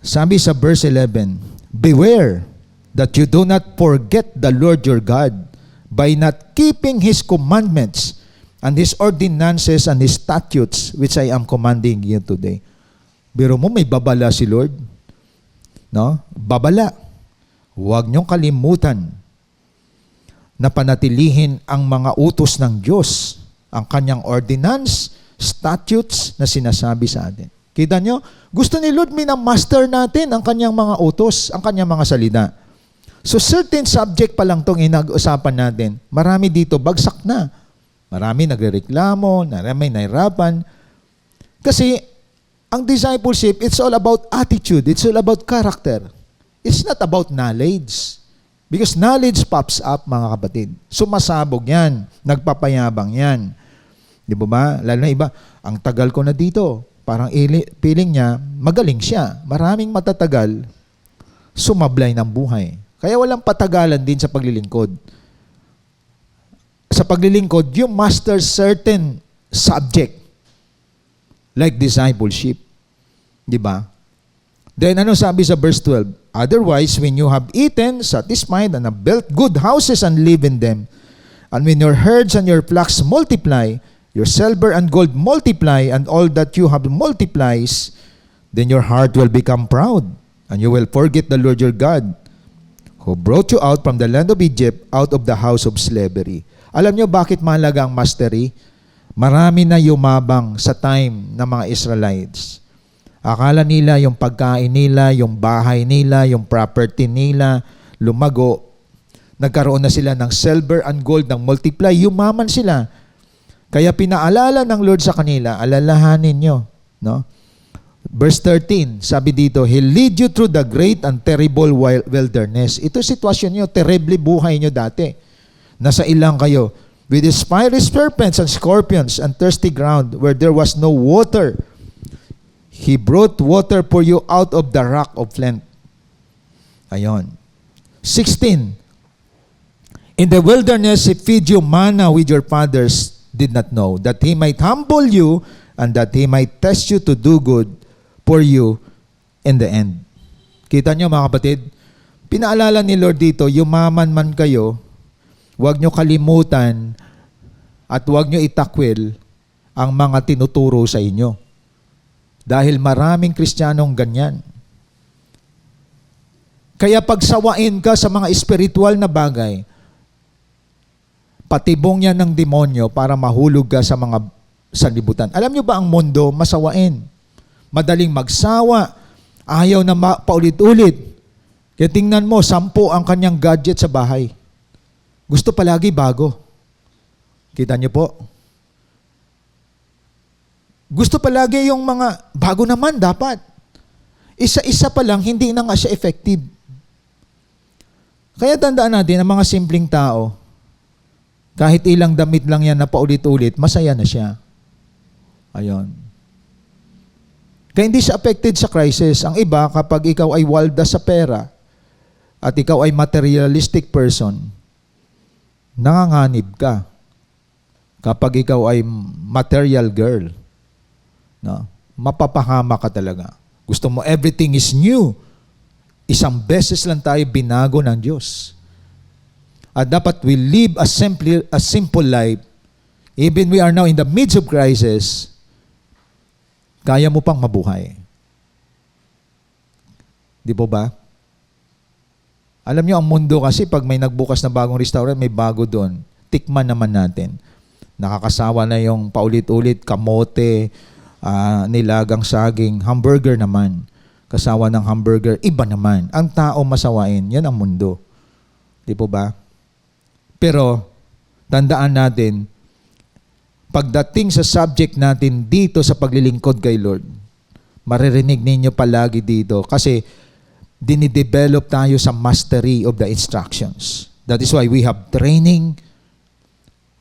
Sabi sa verse 11, beware that you do not forget the Lord your God by not keeping His commandments and His ordinances and His statutes which I am commanding you today. Biro mo, may babala si Lord. No? Babala. Huwag niyong kalimutan na panatilihin ang mga utos ng Diyos, ang kanyang ordinance, statutes na sinasabi sa atin. Kita nyo? Gusto ni Lord minamaster natin ang kanyang mga utos, ang kanyang mga salita. So certain subject pa lang itong inag-usapan natin. Marami dito bagsak na. Marami nagrereklamo, marami nahirapan. Kasi ang discipleship, it's all about attitude. It's all about character. It's not about knowledge. Because knowledge pops up, mga kapatid. Sumasabog yan. Nagpapayabang yan. Di ba? Lalo na iba, ang tagal ko na dito. Parang feeling niya, magaling siya. Maraming matatagal, sumablay ng buhay. Kaya walang patagalan din sa paglilingkod. Sa paglilingkod, you master certain subject. Like discipleship. Di ba? Then ano sabi sa verse 12? Otherwise, when you have eaten, satisfied, and have built good houses and live in them, and when your herds and your flocks multiply, your silver and gold multiply, and all that you have multiplies, then your heart will become proud, and you will forget the Lord your God, who brought you out from the land of Egypt, out of the house of slavery. Alam niyo bakit mahalaga ang mastery? Marami na yumabang sa time ng mga Israelites. Akala nila yung pagkain nila, yung bahay nila, yung property nila, lumago. Nagkaroon na sila ng silver and gold, ng multiply, yumaman sila. Kaya pinaalala ng Lord sa kanila, alalahanin nyo. No? Verse 13, sabi dito, He'll lead you through the great and terrible wilderness. Ito sitwasyon nyo, terrible buhay nyo dati. Nasa ilang kayo. With his fiery serpents and scorpions and thirsty ground where there was no water. He brought water for you out of the rock of flint. Ayon. 16. In the wilderness, he feed you manna with your fathers did not know, that he might humble you and that he might test you to do good for you in the end. Kita nyo mga kapatid, pinaalala ni Lord dito, yumaman man kayo, huwag nyo kalimutan at huwag nyo itakwil ang mga tinuturo sa inyo. Dahil maraming Kristiyanong ganyan. Kaya pagsawain ka sa mga espiritual na bagay, patibong yan ng demonyo para mahulog ka sa mga sanlibutan. Alam nyo ba ang mundo masawain? Madaling magsawa, ayaw na paulit-ulit. Kaya tingnan mo, 10 ang kanyang gadget sa bahay. Gusto palagi bago. Kita niyo po? Gusto palagi yung mga bago naman dapat. Isa-isa pa lang, hindi na nga siya effective. Kaya tandaan natin, ang mga simpleng tao, kahit ilang damit lang yan na paulit-ulit, masaya na siya. Ayon. Kaya hindi siya affected sa crisis. Ang iba, kapag ikaw ay walda sa pera at ikaw ay materialistic person, nanganganib ka. Kapag ikaw ay material girl, no? Mapapahama ka talaga. Gusto mo everything is new. Isang beses lang tayo binago ng Diyos. At dapat we live a simple life. Even we are now in the midst of crisis, kaya mo pang mabuhay. Di po ba? Alam nyo, ang mundo kasi, pag may nagbukas na bagong restaurant, may bago doon. Tikman naman natin. Nakakasawa na yung paulit-ulit, kamote, nilagang saging, hamburger naman. Kasawa ng hamburger, iba naman. Ang tao masawain, yan ang mundo. Di po ba? Pero, tandaan natin, pagdating sa subject natin dito sa paglilingkod kay Lord, maririnig ninyo palagi dito kasi dinidevelop tayo sa mastery of the instructions. That is why we have training,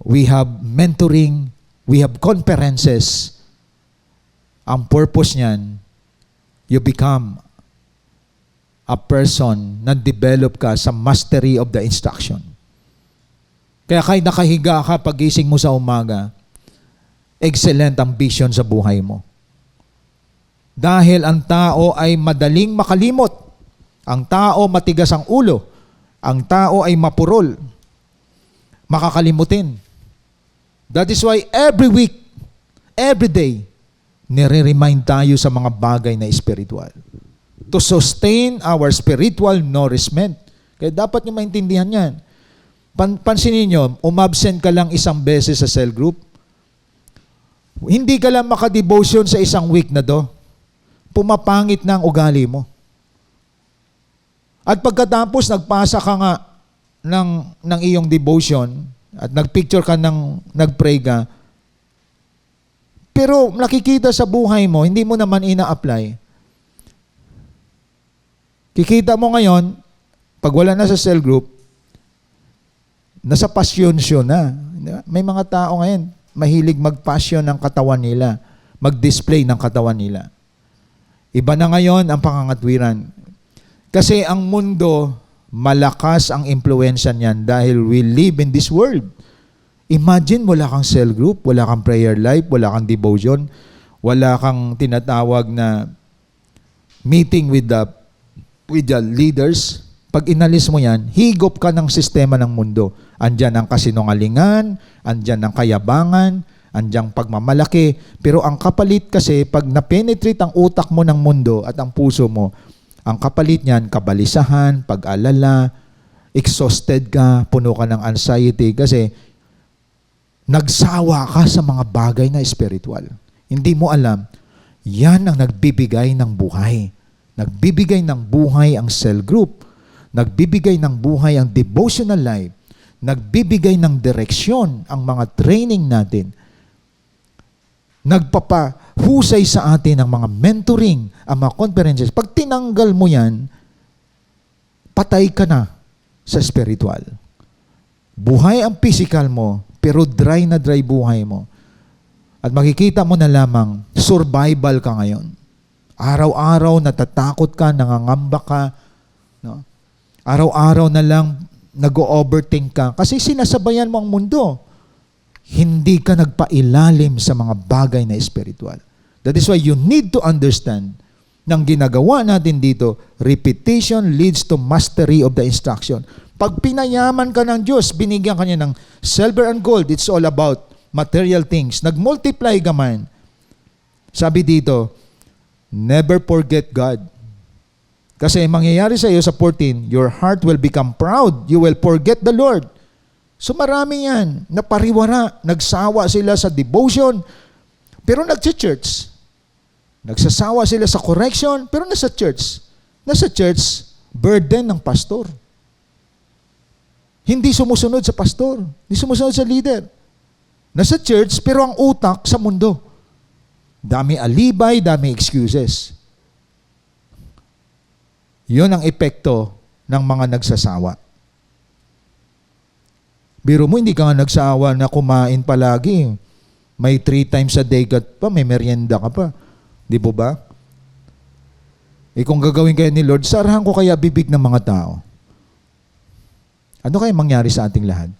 we have mentoring, we have conferences. Ang purpose niyan, you become a person na develop ka sa mastery of the instruction. Kaya kahit nakahiga ka pagising mo sa umaga, excellent ang vision sa buhay mo. Dahil ang tao ay madaling makalimot. Ang tao matigas ang ulo. Ang tao ay mapurol. Makakalimutin. That is why every week, every day, nire-remind tayo sa mga bagay na spiritual. To sustain our spiritual nourishment. Kaya dapat nyo maintindihan yan. Pansinin nyo, umabsent ka lang isang beses sa cell group, hindi ka lang makadevotion sa isang week na do, pumapangit na ang ugali mo. At pagkatapos, nagpasa ka nga ng iyong devotion at nagpicture ka nagpray ka, pero nakikita sa buhay mo, hindi mo naman ina-apply. Kikita mo ngayon, pag wala na sa cell group, nasa pasyon na. May mga tao ngayon, mahilig magpasyon ng katawan nila, mag-display ng katawan nila. Iba na ngayon ang pangangatwiran. Kasi ang mundo, malakas ang impluensya niyan dahil we live in this world. Imagine, wala kang cell group, wala kang prayer life, wala kang devotion, wala kang tinatawag na meeting with the leaders. Pag inalis mo yan, higop ka ng sistema ng mundo. Andyan ang kasinungalingan, andyan ang kayabangan, andyan pagmamalaki. Pero ang kapalit kasi, pag na-penetrate ang utak mo ng mundo at ang puso mo, ang kapalit niyan, kabalisahan, pag-alala, exhausted ka, puno ka ng anxiety. Kasi nagsawa ka sa mga bagay na spiritual. Hindi mo alam, yan ang nagbibigay ng buhay. Nagbibigay ng buhay ang cell group. Nagbibigay ng buhay ang devotional life. Nagbibigay ng direksyon ang mga training natin. Nagpapahusay sa atin ang mga mentoring, ang mga conferences. Pag tinanggal mo yan, patay ka na sa spiritual. Buhay ang physical mo, pero dry na dry buhay mo. At makikita mo na lamang, survival ka ngayon. Araw-araw natatakot ka, nangangamba ka. No? Araw-araw na lang nag-overthink ka. Kasi sinasabayan mo ang mundo. Hindi ka nagpailalim sa mga bagay na spiritual. That is why you need to understand nang ginagawa natin dito, repetition leads to mastery of the instruction. Pag pinayaman ka ng Diyos, binigyan ka niya ng silver and gold, it's all about material things. Nag-multiply ka man. Sabi dito, never forget God. Kasi mangyayari sa iyo sa 14, your heart will become proud. You will forget the Lord. So marami yan, napariwara, nagsawa sila sa devotion, pero nag-church. Nagsasawa sila sa correction, pero nasa church. Nasa church, burden ng pastor. Hindi sumusunod sa pastor. Hindi sumusunod sa leader. Nasa church, pero ang utak sa mundo. Dami alibay, dami excuses. Yun ang epekto ng mga nagsasawa. Biro mo, hindi ka nga nagsawa na kumain palagi. May 3 times a day ka pa, may merienda ka pa. Di po ba? Kung gagawin kayo ni Lord, sarahan ko kaya bibig ng mga tao. Ano kaya mangyari sa ating lahat?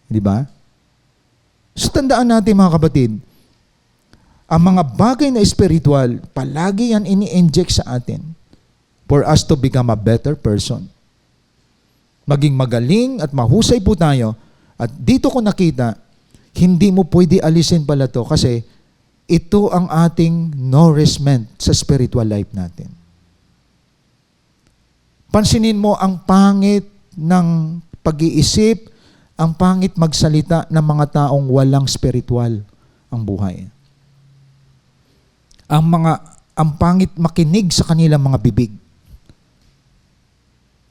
Di ba? So tandaan natin mga kapatid, ang mga bagay na spiritual, palagi yan ini-inject sa atin for us to become a better person. Maging magaling at mahusay po tayo. At dito ko nakita, hindi mo pwede alisin pala to kasi ito ang ating nourishment sa spiritual life natin. Pansinin mo ang pangit ng pag-iisip, ang pangit magsalita ng mga taong walang spiritual ang buhay. Ang pangit makinig sa kanilang mga bibig.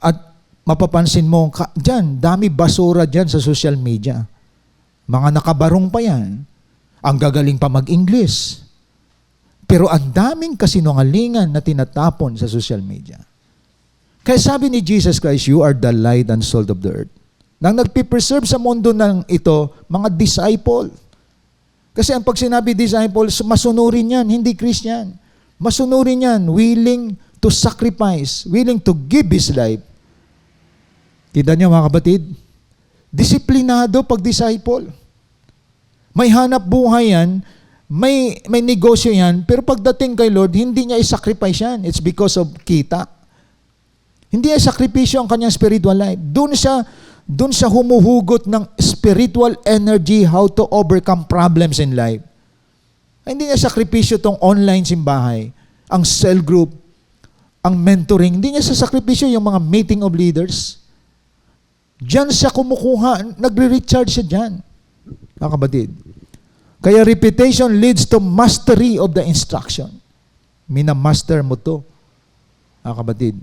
At mapapansin mo, dyan, dami basura dyan sa social media. Mga nakabarong pa yan. Ang gagaling pa mag-English. Pero ang daming kasinungalingan na tinatapon sa social media. Kaya sabi ni Jesus Christ, you are the light and salt of the earth. Nang nagpipreserve sa mundo ng ito, mga disciple. Kasi ang pag sinabi disciple, masunurin yan, hindi Christian. Masunurin yan, willing to sacrifice, willing to give his life. Kita niyo mga kapatid? Disiplinado pag disciple. May hanap buhay yan, may negosyo yan, pero pagdating kay Lord, hindi niya i-sacrifice yan. It's because of kita. Hindi niya sakripisyo ang kanyang spiritual life. Doon siya humuhugot ng spiritual energy how to overcome problems in life. Hindi niya sakripisyo tong online simbahay, ang cell group, ang mentoring. Hindi niya sakripisyo yung mga meeting of leaders. Diyan siya kumukuha, nagre-recharge siya diyan. Mga kapatid. Kaya repetition leads to mastery of the instruction. Minamaster mo to. Mga kapatid.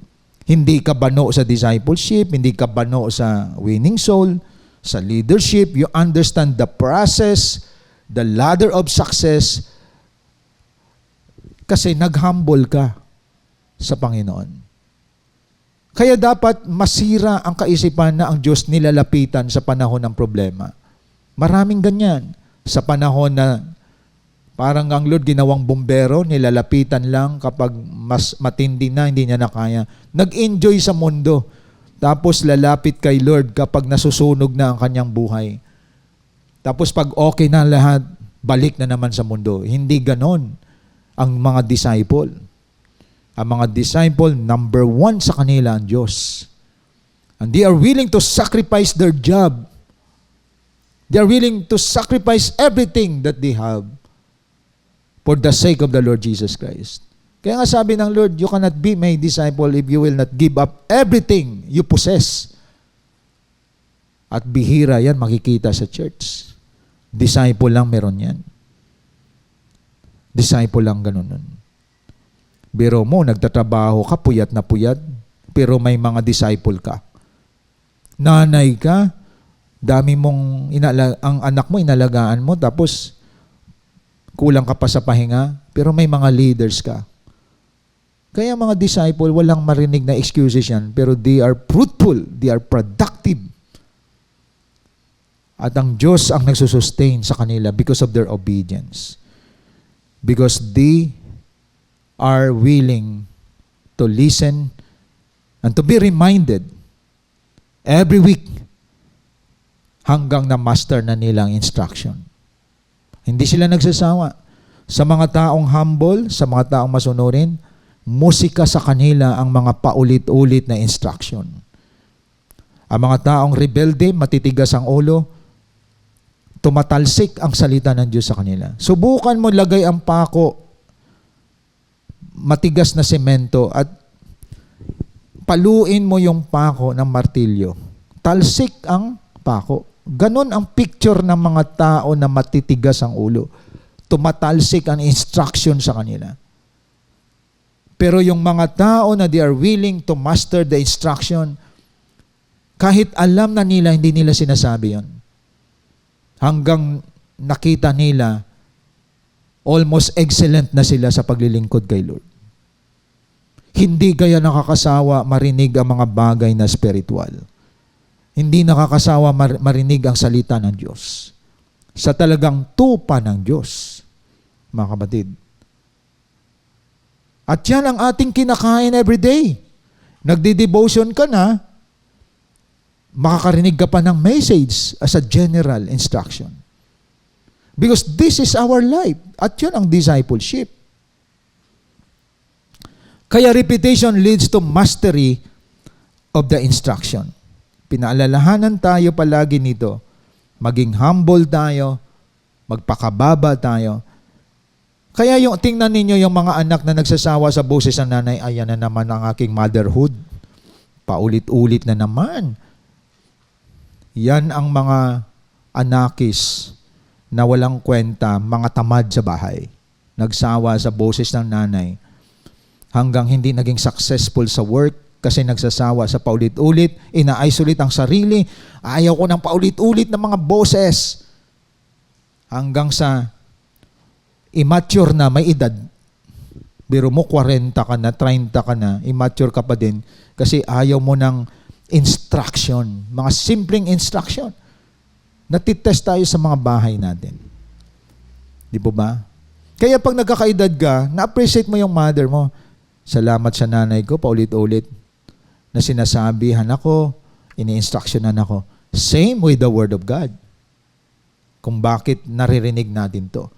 Hindi ka bano sa discipleship, hindi ka bano sa winning soul, sa leadership. You understand the process, the ladder of success, kasi nag-humble ka sa Panginoon. Kaya dapat masira ang kaisipan na ang Diyos nilalapitan sa panahon ng problema. Maraming ganyan. Sa panahon na parang ang Lord ginawang bumbero, nilalapitan lang kapag mas matindi na, hindi niya na kaya. Nag-enjoy sa mundo. Tapos lalapit kay Lord kapag nasusunog na ang kanyang buhay. Tapos pag okay na lahat, balik na naman sa mundo. Hindi ganon ang mga disciple. Ang mga disciple, number 1 sa kanila ang Diyos. And they are willing to sacrifice their job. They are willing to sacrifice everything that they have for the sake of the Lord Jesus Christ. Kaya nga sabi ng Lord, you cannot be my disciple if you will not give up everything you possess. At bihira yan makikita sa church. Disciple lang meron yan. Disciple lang ganun nun. Biro mo, nagtatrabaho ka, puyat na puyat, pero may mga disciple ka. Nanay ka, dami mong, ang anak mo, inalagaan mo, tapos kulang ka pa sa pahinga, pero may mga leaders ka. Kaya mga disciple, walang marinig na excuses yan, pero they are fruitful, they are productive. At ang Diyos ang nagsusustain sa kanila because of their obedience. Because they are willing to listen and to be reminded every week hanggang na-master na nilang instruction. Hindi sila nagsasawa. Sa mga taong humble, sa mga taong masunurin, musika sa kanila ang mga paulit-ulit na instruction. Ang mga taong rebelde, matitigas ang ulo, tumatalsik ang salita ng Diyos sa kanila. Subukan mo lagay ang pako, matigas na semento, at paluin mo yung pako ng martilyo. Talsik ang pako. Ganon ang picture ng mga tao na matitigas ang ulo. Tumatalsik ang instruction sa kanila. Pero yung mga tao na they are willing to master the instruction, kahit alam na nila, hindi nila sinasabi yon. Hanggang nakita nila, almost excellent na sila sa paglilingkod kay Lord. Hindi kaya nakakasawa marinig ang mga bagay na spiritual. Hindi nakakasawa marinig ang salita ng Diyos. Sa talagang tupa ng Diyos, mga kapatid. At yan ang ating kinakain everyday. Nagdi-devotion ka na, makakarinig ka pa ng message as a general instruction. Because this is our life. At yan ang discipleship. Kaya repetition leads to mastery of the instruction. Pinaalalahanan tayo palagi nito. Maging humble tayo, magpakababa tayo. Kaya yung tingnan ninyo yung mga anak na nagsasawa sa boses ng nanay, ayan na naman ang aking motherhood. Paulit-ulit na naman. Yan ang mga anakis na walang kwenta, mga tamad sa bahay. Nagsawa sa boses ng nanay hanggang hindi naging successful sa work kasi nagsasawa sa paulit-ulit, ina-isolate ang sarili, ayaw ko ng paulit-ulit ng mga boses. Hanggang sa immature na, may edad. Biro mo, 40 ka na, 30 ka na, immature ka pa din kasi ayaw mo ng instruction, mga simpleng instruction. Natitest tayo sa mga bahay natin. Di po ba? Kaya pag nagkakaedad ka, na-appreciate mo yung mother mo. Salamat sa nanay ko, paulit-ulit, na sinasabihan ako, ini-instructionan ako. Same with the Word of God. Kung bakit naririnig natin to.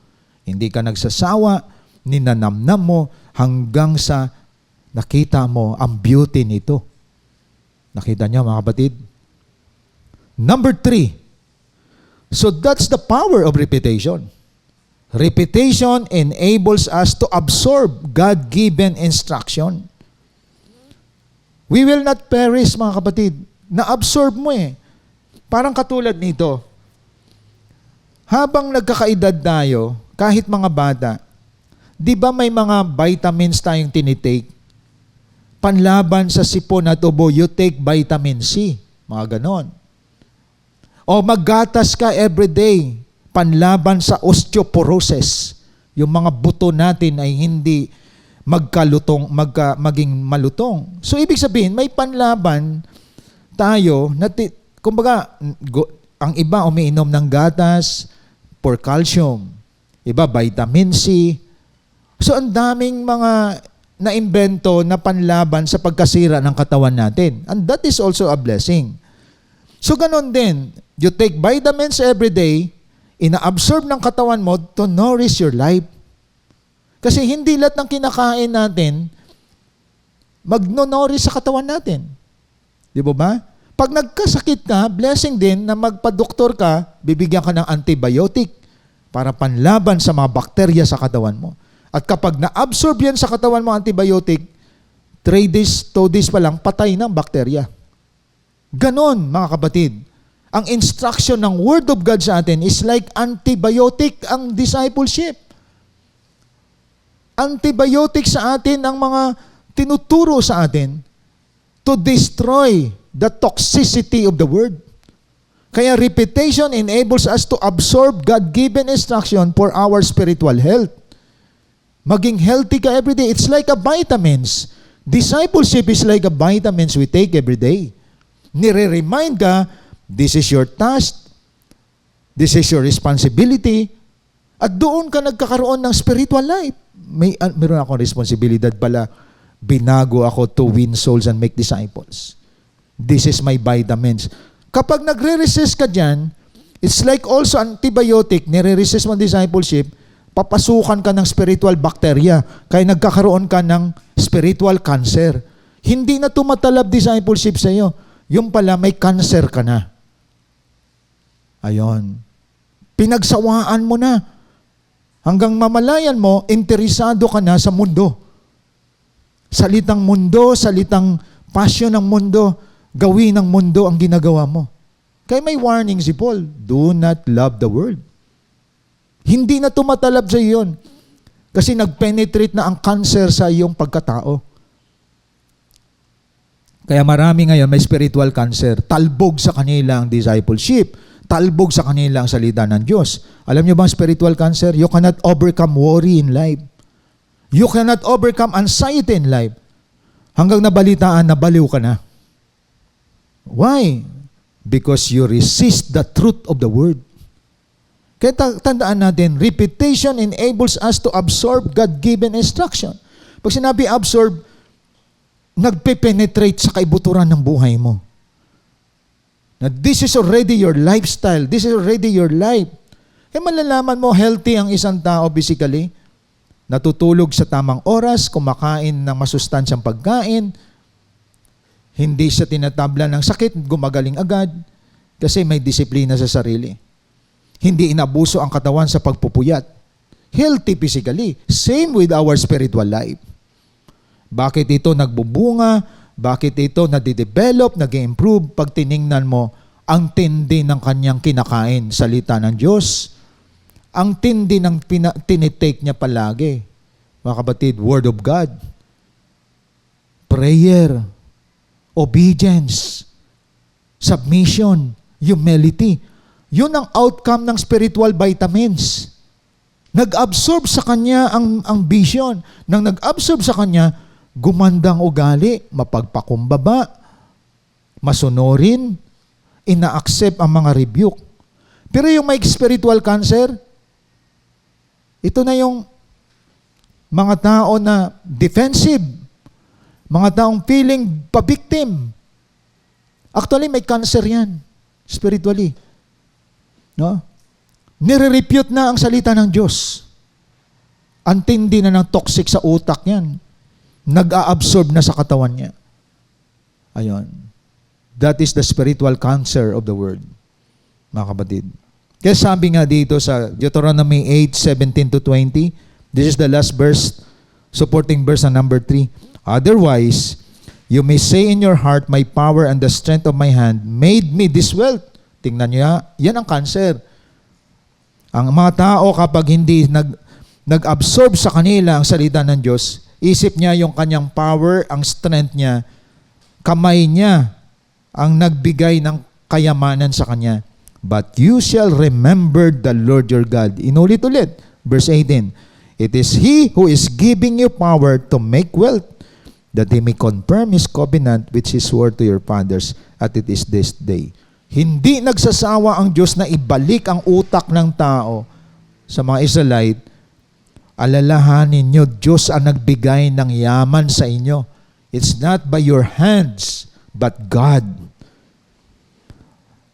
Hindi ka nagsasawa, ninanamnam mo, hanggang sa nakita mo ang beauty nito. Nakita niyo mga kapatid? Number 3. So that's the power of repetition. Repetition enables us to absorb God-given instruction. We will not perish, mga kapatid. Na-absorb mo eh. Parang katulad nito. Habang nagkakaedad tayo, kahit mga bata, di ba may mga vitamins tayong tinitake? Panlaban sa sipon at ubo, you take vitamin C. Mga ganon. O maggatas ka everyday, panlaban sa osteoporosis. Yung mga buto natin ay hindi maging malutong. So, ibig sabihin, may panlaban tayo na, kumbaga, ang iba umiinom ng gatas for calcium. Iba, vitamin C. So, ang daming mga na-imbento na panlaban sa pagkasira ng katawan natin. And that is also a blessing. So, ganon din. You take vitamins every day, ina-absorb ng katawan mo to nourish your life. Kasi hindi lahat ng kinakain natin magno-nourish sa katawan natin. Di ba? Pag nagkasakit ka, blessing din na magpa-doktor ka, bibigyan ka ng antibiotic para panlaban sa mga bakterya sa katawan mo. At kapag na-absorb yan sa katawan mo antibiotic, 3 days, 2 days pa lang, patay ng bakterya. Ganon, mga kapatid, Ang instruction ng Word of God sa atin is like antibiotic ang discipleship. Antibiotic sa atin ang mga tinuturo sa atin to destroy the toxicity of the Word. Kaya repetition enables us to absorb God-given instruction for our spiritual health. Maging healthy ka every day. It's like a vitamins. Discipleship is like a vitamins we take every day. Nire-remind ka, this is your task, this is your responsibility, at doon ka nagkakaroon ng spiritual life. Meron akong responsibilidad pala, binago ako to win souls and make disciples. This is my vitamins. Kapag nagre-resist ka dyan, it's like also antibiotic, nire-resist mo discipleship, papasukan ka ng spiritual bacteria, kaya nagkakaroon ka ng spiritual cancer. Hindi na tumatalab discipleship sa iyo. Yung pala, may cancer ka na. Ayon. Pinagsawaan mo na. Hanggang mamalayan mo, interesado ka na sa mundo. Salitang mundo, salitang passion ng mundo, gawin ng mundo ang ginagawa mo. Kaya may warning si Paul, do not love the world. Hindi na tumatalab sa iyon. Kasi nag-penetrate na ang cancer sa iyong pagkatao. Kaya marami ngayon may spiritual cancer. Talbog sa kanila ang discipleship. Talbog sa kanila ang salita ng Diyos. Alam niyo bang spiritual cancer? You cannot overcome worry in life. You cannot overcome anxiety in life. Hanggang nabalitaan, nabaliw ka na. Why? Because you resist the truth of the Word. Kaya tandaan natin, repetition enables us to absorb God-given instruction. Pag sinabi absorb, nagpe-penetrate sa kaibuturan ng buhay mo. Now, this is already your lifestyle. This is already your life. Kaya malalaman mo, healthy ang isang tao physically, natutulog sa tamang oras, kumakain ng masustansyang pagkain, hindi siya tinatabla ng sakit, gumagaling agad, kasi may disiplina sa sarili. Hindi inabuso ang katawan sa pagpupuyat. Healthy physically. Same with our spiritual life. Bakit ito nagbubunga? Bakit ito nadidevelop, nag-improve? Pag tiningnan mo, ang tindi ng kanyang kinakain, salita ng Diyos. Ang tindi ng tinitake niya palagi. Mga kapatid, Word of God. Prayer. Obedience. Submission. Humility. Yun ang outcome ng spiritual vitamins. Nag-absorb sa kanya ang vision. Nang nag-absorb sa kanya, gumandang ugali, mapagpakumbaba, masunurin, ina-accept ang mga rebuke. Pero yung may spiritual cancer, ito na yung mga tao na defensive, mga taong feeling pa-victim. Actually, may cancer yan, spiritually. No? Nire-repute na ang salita ng Diyos. Antindi na ng toxic sa utak yan. Nag-a-absorb na sa katawan niya. Ayon. That is the spiritual cancer of the world, mga kapatid. Kaya sabi nga dito sa Deuteronomy 8:17-20, this is the last verse, supporting verse na number 3. Otherwise, you may say in your heart, my power and the strength of my hand made me this wealth. Tingnan niyo, yan ang cancer. Ang mga tao kapag hindi nag-absorb sa kanila ang salita ng Diyos, isip niya yung kanyang power, ang strength niya, kamay niya ang nagbigay ng kayamanan sa kanya. But you shall remember the Lord your God. Inulit-ulit. Verse 18. It is He who is giving you power to make wealth, that He may confirm His covenant which He swore to your fathers, at it is this day. Hindi nagsasawa ang Diyos na ibalik ang utak ng tao sa mga Israelite. Alalahanin nyo, Diyos ang nagbigay ng yaman sa inyo. It's not by your hands, but God.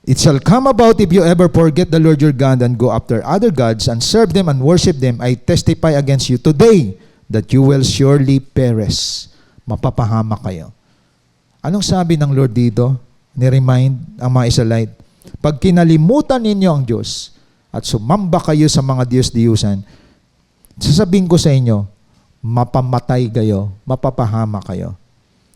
It shall come about if you ever forget the Lord your God and go after other gods and serve them and worship them, I testify against you today that you will surely perish. Mapapahama kayo. Anong sabi ng Lord dito? Ni-remind ang mga Israelite. Pag kinalimutan ninyo ang Diyos at sumamba kayo sa mga Diyos-diyusan, sasabihin ko sa inyo, mapamatay kayo, mapapahama kayo.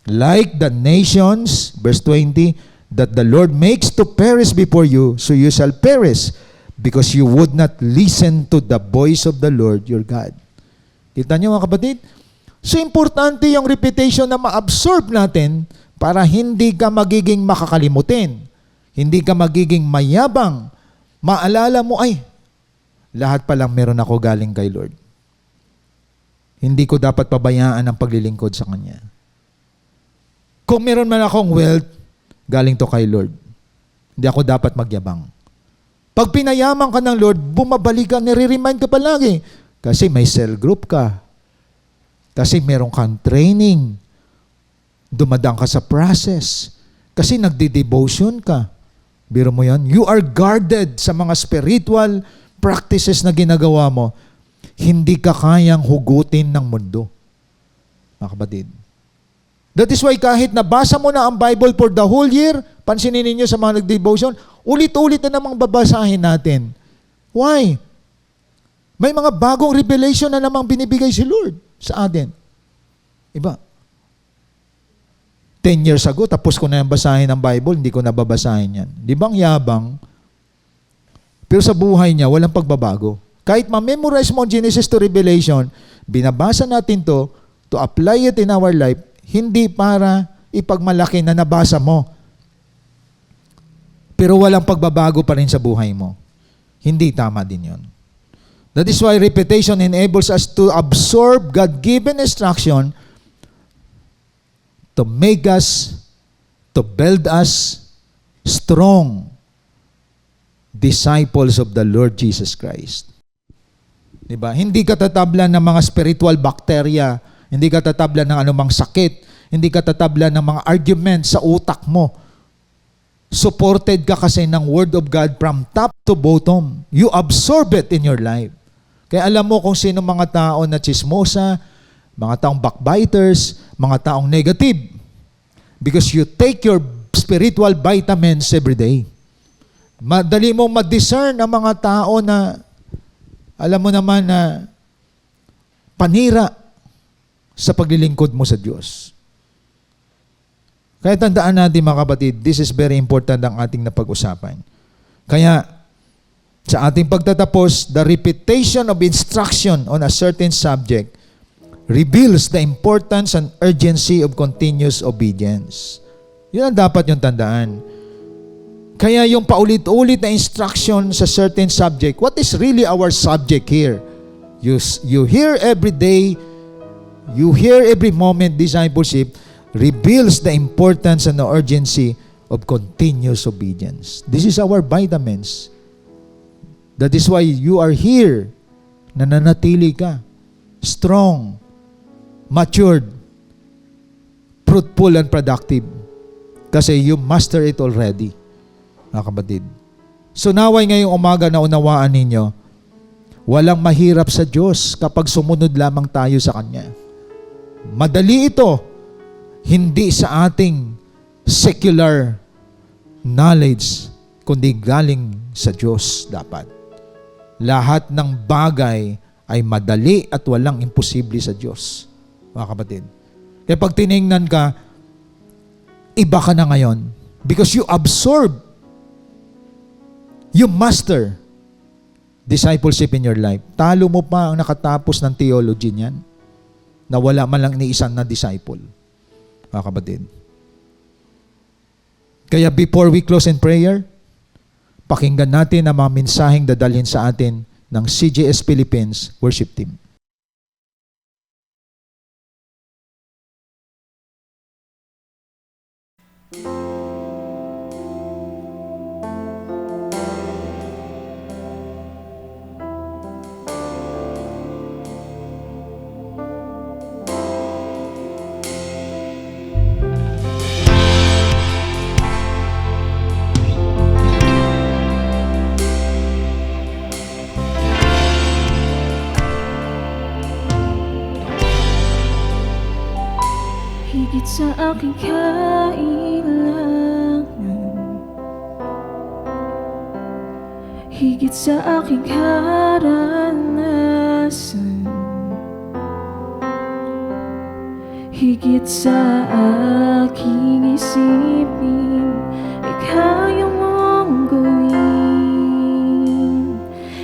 Like the nations, verse 20, that the Lord makes to perish before you, so you shall perish, because you would not listen to the voice of the Lord your God. Kita niyo mga kapatid? So, importante yung repetition na ma-absorb natin para hindi ka magiging makakalimutin. Hindi ka magiging mayabang. Maalala mo, ay, lahat palang meron ako galing kay Lord. Hindi ko dapat pabayaan ang paglilingkod sa Kanya. Kung meron man akong wealth, galing to kay Lord. Hindi ako dapat magyabang. Pag pinayaman ka ng Lord, bumabalik ka, nire-remind ka palagi. Kasi may cell group ka. Kasi meron kang training. Dumadang ka sa process. Kasi nagdi-devotion ka. Biro mo yan? You are guarded sa mga spiritual practices na ginagawa mo. Hindi ka kayang hugutin ng mundo. Mga kapatid. That is why kahit nabasa mo na ang Bible for the whole year, pansinin ninyo sa mga nag-devotion, ulit-ulit na namang babasahin natin. Why? May mga bagong revelation na namang binibigay si Lord sa atin. Iba. 10 years ago, tapos ko na yung basahin ang Bible, hindi ko nababasahin yan. Di bang yabang? Pero sa buhay niya, walang pagbabago. Kahit ma-memorize mo Genesis to Revelation, binabasa natin to apply it in our life, hindi para ipagmalaki na nabasa mo. Pero walang pagbabago pa rin sa buhay mo. Hindi tama din yon. That is why repetition enables us to absorb God-given instruction to make us, to build us strong disciples of the Lord Jesus Christ. Diba? Hindi ka tatablan ng mga spiritual bacteria, hindi ka tatablan ng anumang sakit, hindi ka tatablan ng mga arguments sa utak mo. Supported ka kasi ng Word of God from top to bottom. You absorb it in your life. Kaya alam mo kung sino mga tao na chismosa, mga taong backbiters, mga taong negative. Because you take your spiritual vitamins every day. Madali mong ma-discern ang mga tao na alam mo naman na panira sa paglilingkod mo sa Diyos. Kaya tandaan natin mga kapatid, this is very important ang ating napag-usapan. Kaya sa ating pagtatapos, the repetition of instruction on a certain subject reveals the importance and urgency of continuous obedience. Yun ang dapat yung tandaan. Kaya yung paulit-ulit na instruction sa certain subject, what is really our subject here? You hear every day, you hear every moment, discipleship reveals the importance and the urgency of continuous obedience. This is our vitamins. That is why you are here, nananatili ka, strong, matured, fruitful, and productive. Kasi you master it already, mga kapatid. So naway ngayong umaga na unawaan ninyo, walang mahirap sa Diyos kapag sumunod lamang tayo sa Kanya. Madali ito, hindi sa ating secular knowledge, kundi galing sa Diyos dapat. Lahat ng bagay ay madali at walang imposible sa Diyos, mga kapatid. Kaya pag tiningnan ka, iba ka na ngayon because you absorb, you master discipleship in your life. Talo mo pa ang nakatapos ng theology niyan na wala man lang ni isang na disciple, mga kapatid. Kaya before we close in prayer, pakinggan natin ang mga mensaheng dadalhin sa atin ng CGS Philippines Worship Team. Higit sa aking kailangan, higit sa aking karanasan, higit sa aking isipin, kaya mong gawin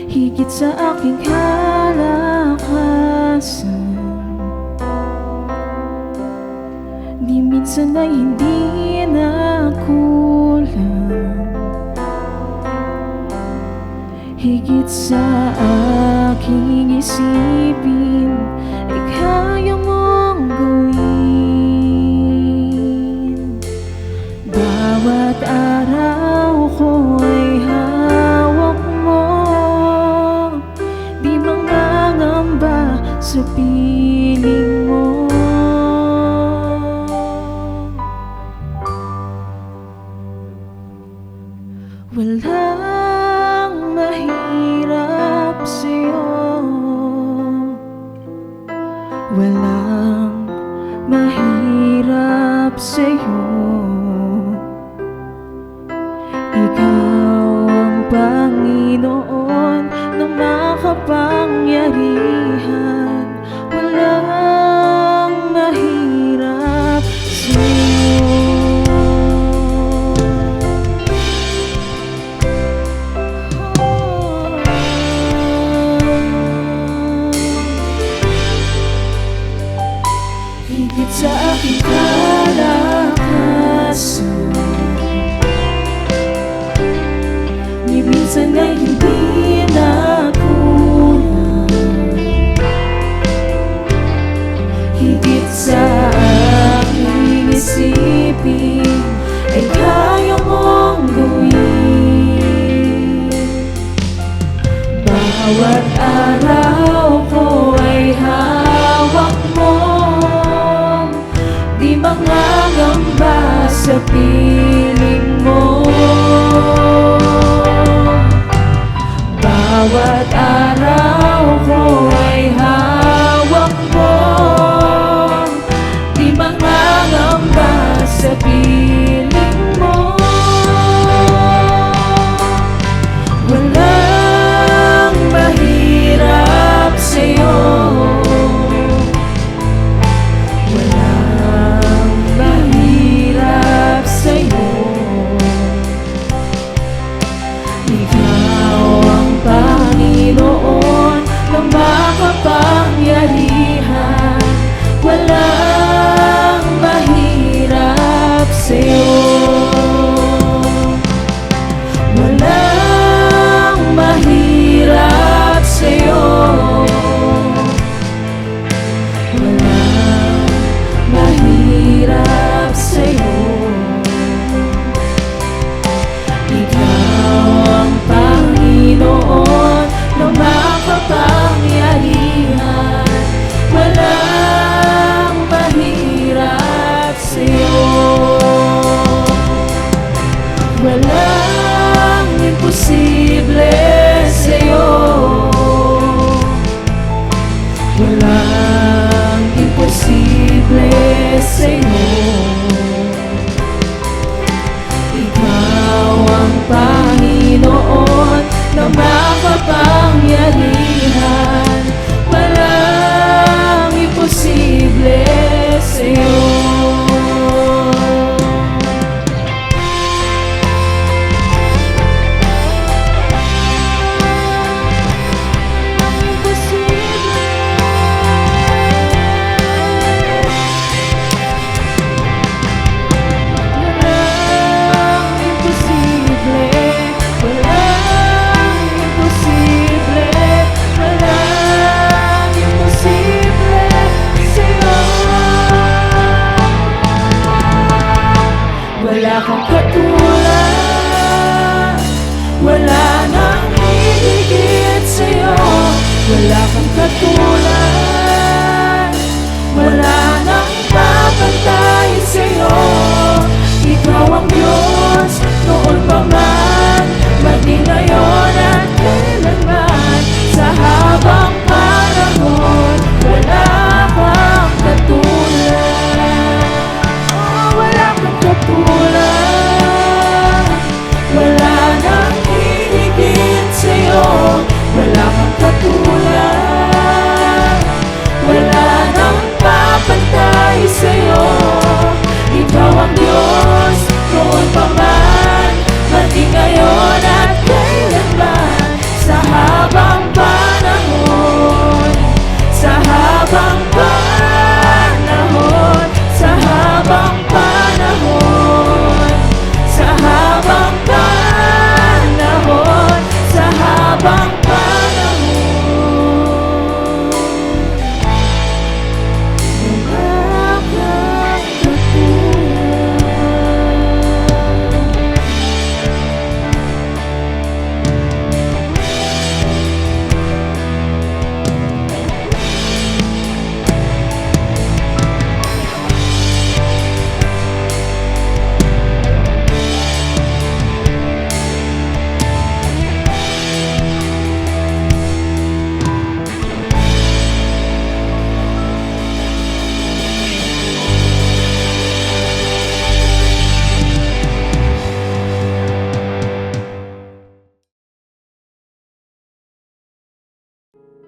higit sa aking kalakasan. Di minsan ay hindi na kulang higit sa aking isipin ay kaya mong gawin. Bawat araw ko ay hawak mo, di mangangamba sa piling mo. Walang mahirap sa'yo, walang mahirap sa'yo. Ikaw ang Panginoon na makapangyarihan. Walang mahirap sa'yo. Higit sa aking kalakasan, ni minsan ay hindi na kulang higit sa aking isipin ay kaya mong gawin. Bawat araw ko ay hawak mo, di mangangamba sa piling mo. Bawat araw ko ay hawak mo, di mangangamba sa piling mo. Walang mahirap sa'yo, walang mahirap sa'yo. Ikaw ang Panginoon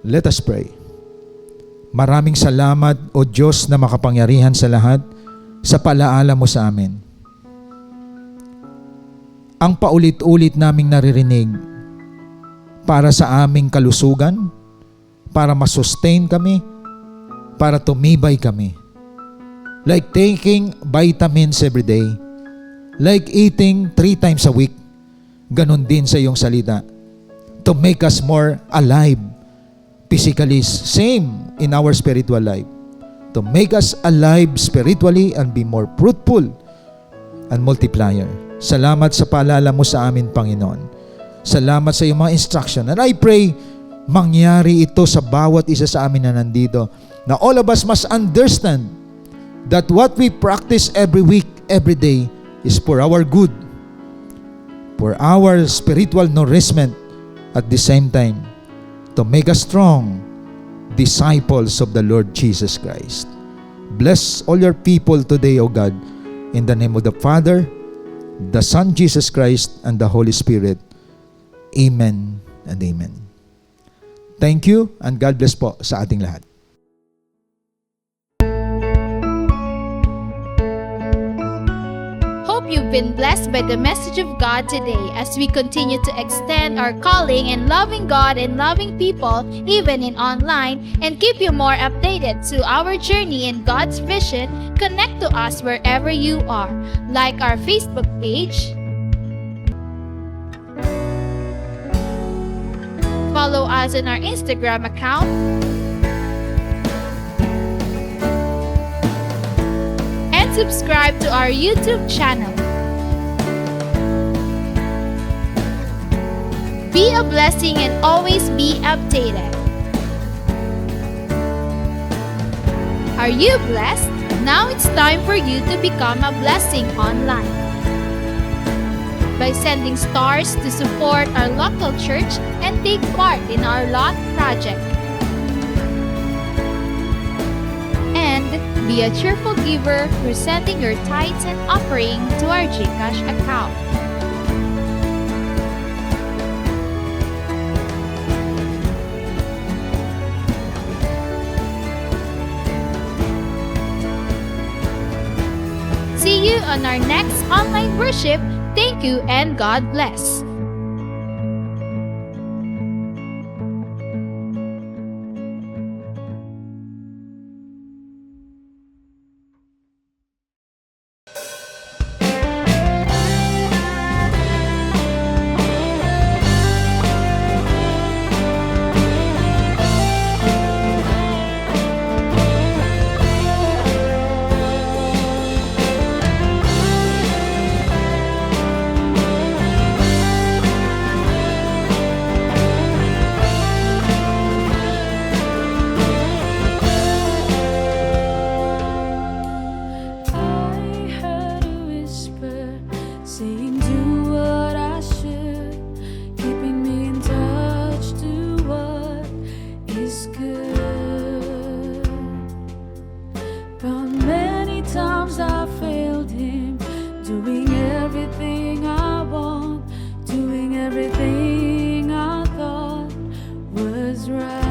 Let us pray. Maraming salamat, O Diyos na makapangyarihan sa lahat, sa palaala mo sa amin. Ang paulit-ulit naming naririnig para sa aming kalusugan, para masustain kami, para tumibay kami. Like taking vitamins every day, like eating 3 times a week, ganun din sa iyong salita. To make us more alive, physically, same in our spiritual life. To make us alive spiritually and be more fruitful and multiplier. Salamat sa paalala mo sa amin, Panginoon. Salamat sa iyong mga instruction. And I pray, mangyari ito sa bawat isa sa amin na nandito, na all of us must understand that what we practice every week, every day, is for our good, for our spiritual nourishment, at the same time, to make us strong disciples of the Lord Jesus Christ. Bless all your people today, O God, in the name of the Father, the Son Jesus Christ, and the Holy Spirit. Amen and amen. Thank you and God bless po sa ating lahat. Hope you've been blessed by the message of God today as we continue to extend our calling in loving God and loving people, even in online, and keep you more updated to our journey in God's vision. Connect to us wherever you are. Like our Facebook page, follow us on our Instagram account, and subscribe to our YouTube channel. Be a blessing and always be updated. Are you blessed? Now it's time for you to become a blessing online by sending stars to support our local church and take part in our lot project. And be a cheerful giver through sending your tithes and offering to our GCash account. See you on our next online worship. Thank you and God bless. Everything I thought was right.